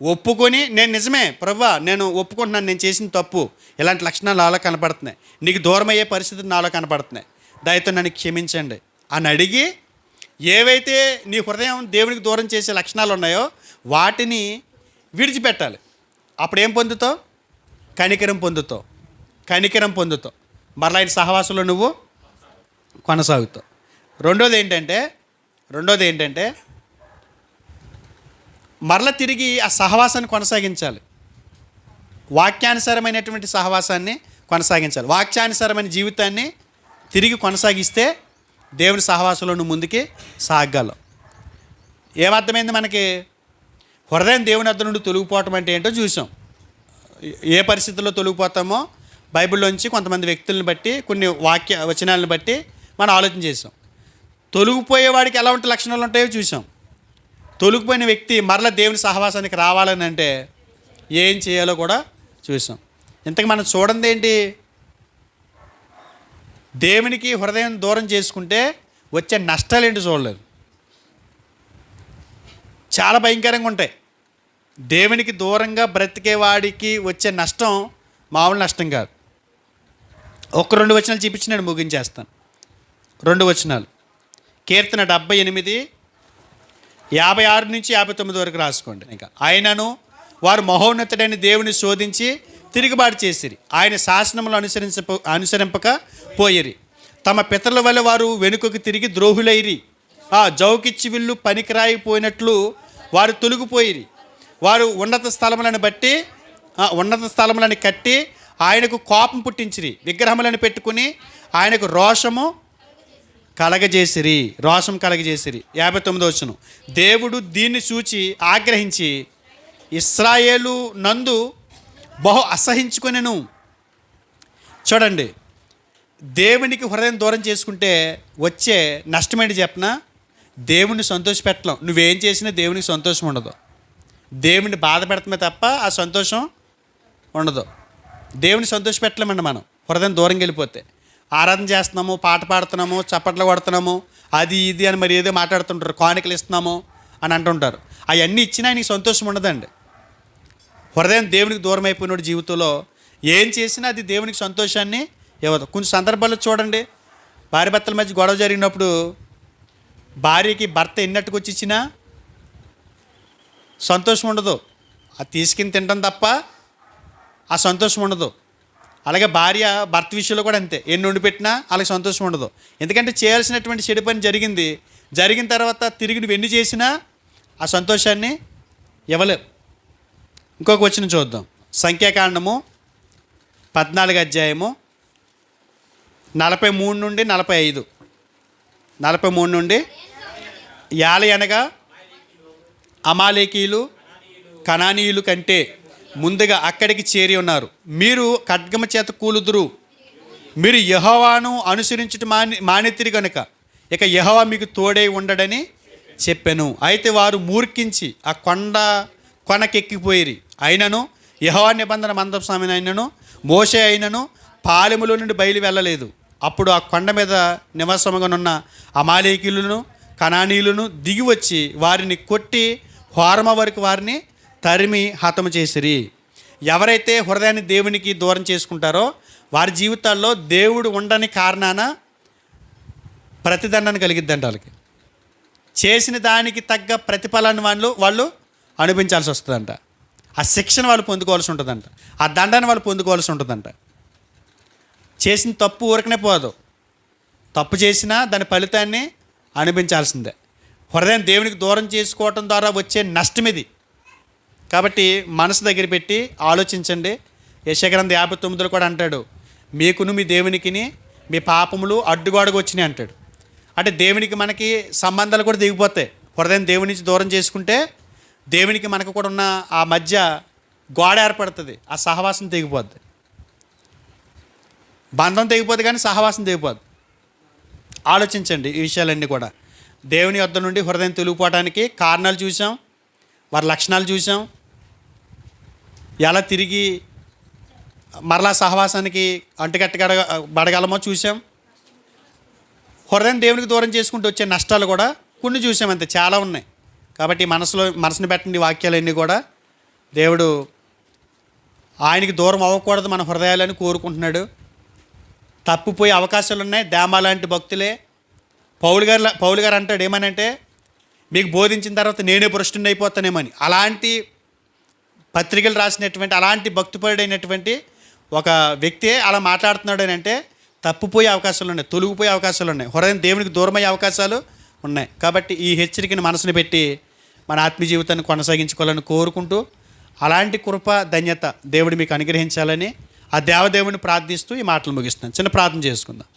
ఒప్పుకొని, నేను నిజమే ప్రభువా నేను ఒప్పుకుంటున్నాను, నేను చేసిన తప్పు, ఇలాంటి లక్షణాలు నాలో కనపడుతున్నాయి, నీకు దూరం అయ్యే పరిస్థితులు నాలో కనపడుతున్నాయి, దయతో నన్ను క్షమించండి అని అడిగి ఏవైతే నీ హృదయం దేవునికి దూరం చేసే లక్షణాలు ఉన్నాయో వాటిని విడిచిపెట్టాలి. అప్పుడు ఏం పొందుతావు? కనికరం పొందుతావు. కనికరం పొందుతావు, మరలా ఆయన సహవాసంలో నువ్వు కొనసాగుతావు. రెండోది ఏంటంటే మరల తిరిగి ఆ సహవాసాన్ని కొనసాగించాలి. వాక్యానుసారమైనటువంటి సహవాసాన్ని కొనసాగించాలి. వాక్యానుసారమైన జీవితాన్ని తిరిగి కొనసాగిస్తే దేవుని సహవాసంలో నువ్వు ముందుకి సాగగలవు. ఏమర్థమైంది మనకి? హృదయం దేవుని వద్ద నుండి తొలగిపోవటం అంటే ఏంటో చూసాం. ఏ పరిస్థితుల్లో తొలగిపోతామో బైబిల్లోంచి కొంతమంది వ్యక్తులను బట్టి, కొన్ని వచనాలను బట్టి మనం ఆలోచన చేసాం. తొలగిపోయేవాడికి ఎలా ఉంటే లక్షణాలు ఉంటాయో చూసాం. తొలగిపోయిన వ్యక్తి మరలా దేవుని సహవాసానికి రావాలని అంటే ఏం చేయాలో కూడా చూసాం. ఇంతకు మనం చూడండి ఏంటి? దేవునికి హృదయం దూరం చేసుకుంటే వచ్చే నష్టాలు ఏంటి చూడలేదు. చాలా భయంకరంగా ఉంటాయి. దేవునికి దూరంగా బ్రతికేవాడికి వచ్చే నష్టం మామూలు నష్టం కాదు. 2 వచనాలు చూపించి నేను ముగించేస్తాను. 2 వచనాలు కీర్తన 78 56 నుంచి 59 వరకు రాసుకోండి. ఇంకా ఆయనను వారు మహోన్నతుడైన దేవుని శోధించి తిరుగుబాటు చేసిరి, ఆయన శాసనములు అనుసరింపక పోయిరి. తమ పితరుల వల్ల వారు వెనుకకు తిరిగి ద్రోహులైరి. జౌకిచ్చి విల్లు పనికిరాయిపోయినట్లు వారు తొలగిపోయిరి. వారు ఉన్నత స్థలములను కట్టి ఆయనకు కోపం పుట్టించిరి. విగ్రహములను పెట్టుకుని ఆయనకు రోషం కలగజేసిరి. 59 వచనం దేవుడు దీన్ని చూచి ఆగ్రహించి ఇశ్రాయేలు నందు బహు అసహించుకొనెను. చూడండి, దేవునికి హృదయం దూరం చేసుకుంటే వచ్చే నష్టమేంటి చెప్పనా? దేవుణ్ణి సంతోషపెట్టలేం. నువ్వేం చేసినా దేవునికి సంతోషం ఉండదు. దేవుని బాధ పెడతామే తప్ప ఆ సంతోషం ఉండదు. దేవుని సంతోషపెట్టలేమండి మనం హృదయం దూరం వెళ్ళిపోతే. ఆరాధన చేస్తున్నాము, పాట పాడుతున్నాము, చప్పట్లు కొడుతున్నాము, అది ఇది అని మరి ఏదో మాట్లాడుతుంటారు, కానుకలు ఇస్తున్నాము అని అంటుంటారు. అవన్నీ ఇచ్చినా ఆయనకి సంతోషం ఉండదండి. హృదయం దేవునికి దూరం అయిపోయిన జీవితంలో ఏం చేసినా అది దేవునికి సంతోషాన్ని ఇవ్వదు. కొన్ని సందర్భాల్లో చూడండి, భార్య భర్తల మధ్య గొడవ జరిగినప్పుడు భార్యకి భర్త ఎన్నట్టుకు వచ్చి ఇచ్చినా సంతోషం ఉండదు. అది తీసుకుని తినడం తప్ప ఆ సంతోషం ఉండదు. అలాగే భార్య భర్త విషయంలో కూడా అంతే, ఎన్ని వండి పెట్టినా అలాగే సంతోషం ఉండదు. ఎందుకంటే చేయాల్సినటువంటి చెడు పని జరిగిన తర్వాత తిరిగి నువ్వు ఎన్ని చేసినా ఆ సంతోషాన్ని ఇవ్వలేవు. ఇంకొక వచనం చూద్దాం. సంఖ్యాకాండము 14 అధ్యాయము 43 నుండి 45. 43 నుండి యాలయనగా అమాలేకీయులు కనానీయులు కంటే ముందుగా అక్కడికి చేరి ఉన్నారు. మీరు ఖడ్గమ చేత కూలుదురు. మీరు యెహోవాను అనుసరించుట మానెత్తిరి కనుక ఇక యెహోవా మీకు తోడై ఉండడని చెప్పెను. అయితే వారు మూర్ఖించి ఆ కొనకెక్కిపోయిరి. అయినను యెహోవా నిబంధన మందసం అయినను మోషే అయినను పాలెములో నుండి బయలు వెళ్ళలేదు. అప్పుడు ఆ కొండ మీద నివాసముగానున్న అమాలేకీయులను కనానీయులను దిగి వచ్చి వారిని కొట్టి హోరమ వరకు వారిని తరిమి హతము చేసిరి. ఎవరైతే హృదయాన్ని దేవునికి దూరం చేసుకుంటారో వారి జీవితాల్లో దేవుడు ఉండని కారణాన ప్రతిదండన కలిగిద్దంట. వాళ్ళకి చేసిన దానికి తగ్గ ప్రతిఫలాన్ని వాళ్ళు అనుభవించాల్సి వస్తుందంట. ఆ శిక్షను వాళ్ళు పొందుకోవాల్సి ఉంటుందంట. ఆ దండాన్ని వాళ్ళు పొందుకోవాల్సి ఉంటుందంట. చేసిన తప్పు ఊరకనే పోదు. తప్పు చేసినా దాని ఫలితాన్ని అనుభవించాల్సిందే. హృదయం దేవునికి దూరం చేసుకోవటం ద్వారా వచ్చే నష్టం ఇది. కాబట్టి మనసు దగ్గర పెట్టి ఆలోచించండి. యెషయా గ్రంథం 59 కూడా అంటాడు, మీకును మీ దేవునికిని మీ పాపములు అడ్డుగోడగా వచ్చినాయి అంటాడు. అంటే దేవునికి మనకి సంబంధాలు కూడా దిగిపోతాయి. హృదయం దేవుని నుంచి దూరం చేసుకుంటే దేవునికి మనకు కూడా ఉన్న ఆ మధ్య గోడ ఏర్పడుతుంది, ఆ సహవాసం తెగిపోద్ది. బంధం తెగిపోద్ది కానీ సహవాసం తెగిపోద్ది. ఆలోచించండి ఈ విషయాలన్నీ కూడా. దేవుని యొద్ద నుండి హృదయం తొలగిపోవడానికి కారణాలు చూసాం, వారి లక్షణాలు చూసాం, ఎలా తిరిగి మరలా సహవాసానికి బడగలమో చూసాం. హృదయం దేవునికి దూరం చేసుకుంటూ వచ్చే నష్టాలు కూడా కొన్ని చూసాం, అంతే, చాలా ఉన్నాయి. కాబట్టి మనసుని పెట్టండి వాక్యాలన్నీ కూడా. దేవుడు ఆయనకి దూరం అవ్వకూడదు మన హృదయాలని కోరుకుంటున్నాడు. తప్పిపోయే అవకాశాలు ఉన్నాయి. దేమా లాంటి భక్తులే. పౌలు గారు అంటాడు ఏమనంటే, మీకు బోధించిన తర్వాత నేనే భ్రష్టుని అయిపోతానేమని. అలాంటి పత్రికలు రాసినటువంటి అలాంటి భక్తిపరుడైనటువంటి ఒక వ్యక్తి అలా మాట్లాడుతున్నాడు అని అంటే తప్పిపోయే అవకాశాలు ఉన్నాయి, తొలగిపోయే అవకాశాలు ఉన్నాయి, హృదయం దేవునికి దూరమయ్యే అవకాశాలు ఉన్నాయి. కాబట్టి ఈ హెచ్చరికని మనసుని పెట్టి మన ఆత్మీయ జీవితాన్ని కొనసాగించుకోవాలని కోరుకుంటూ, అలాంటి కృప ధన్యత దేవుడు మీకు అనుగ్రహించాలని ఆ దేవదేవుని ప్రార్థిస్తూ ఈ మాటలు ముగిస్తున్నాను. చిన్న ప్రార్థన చేసుకుందాం.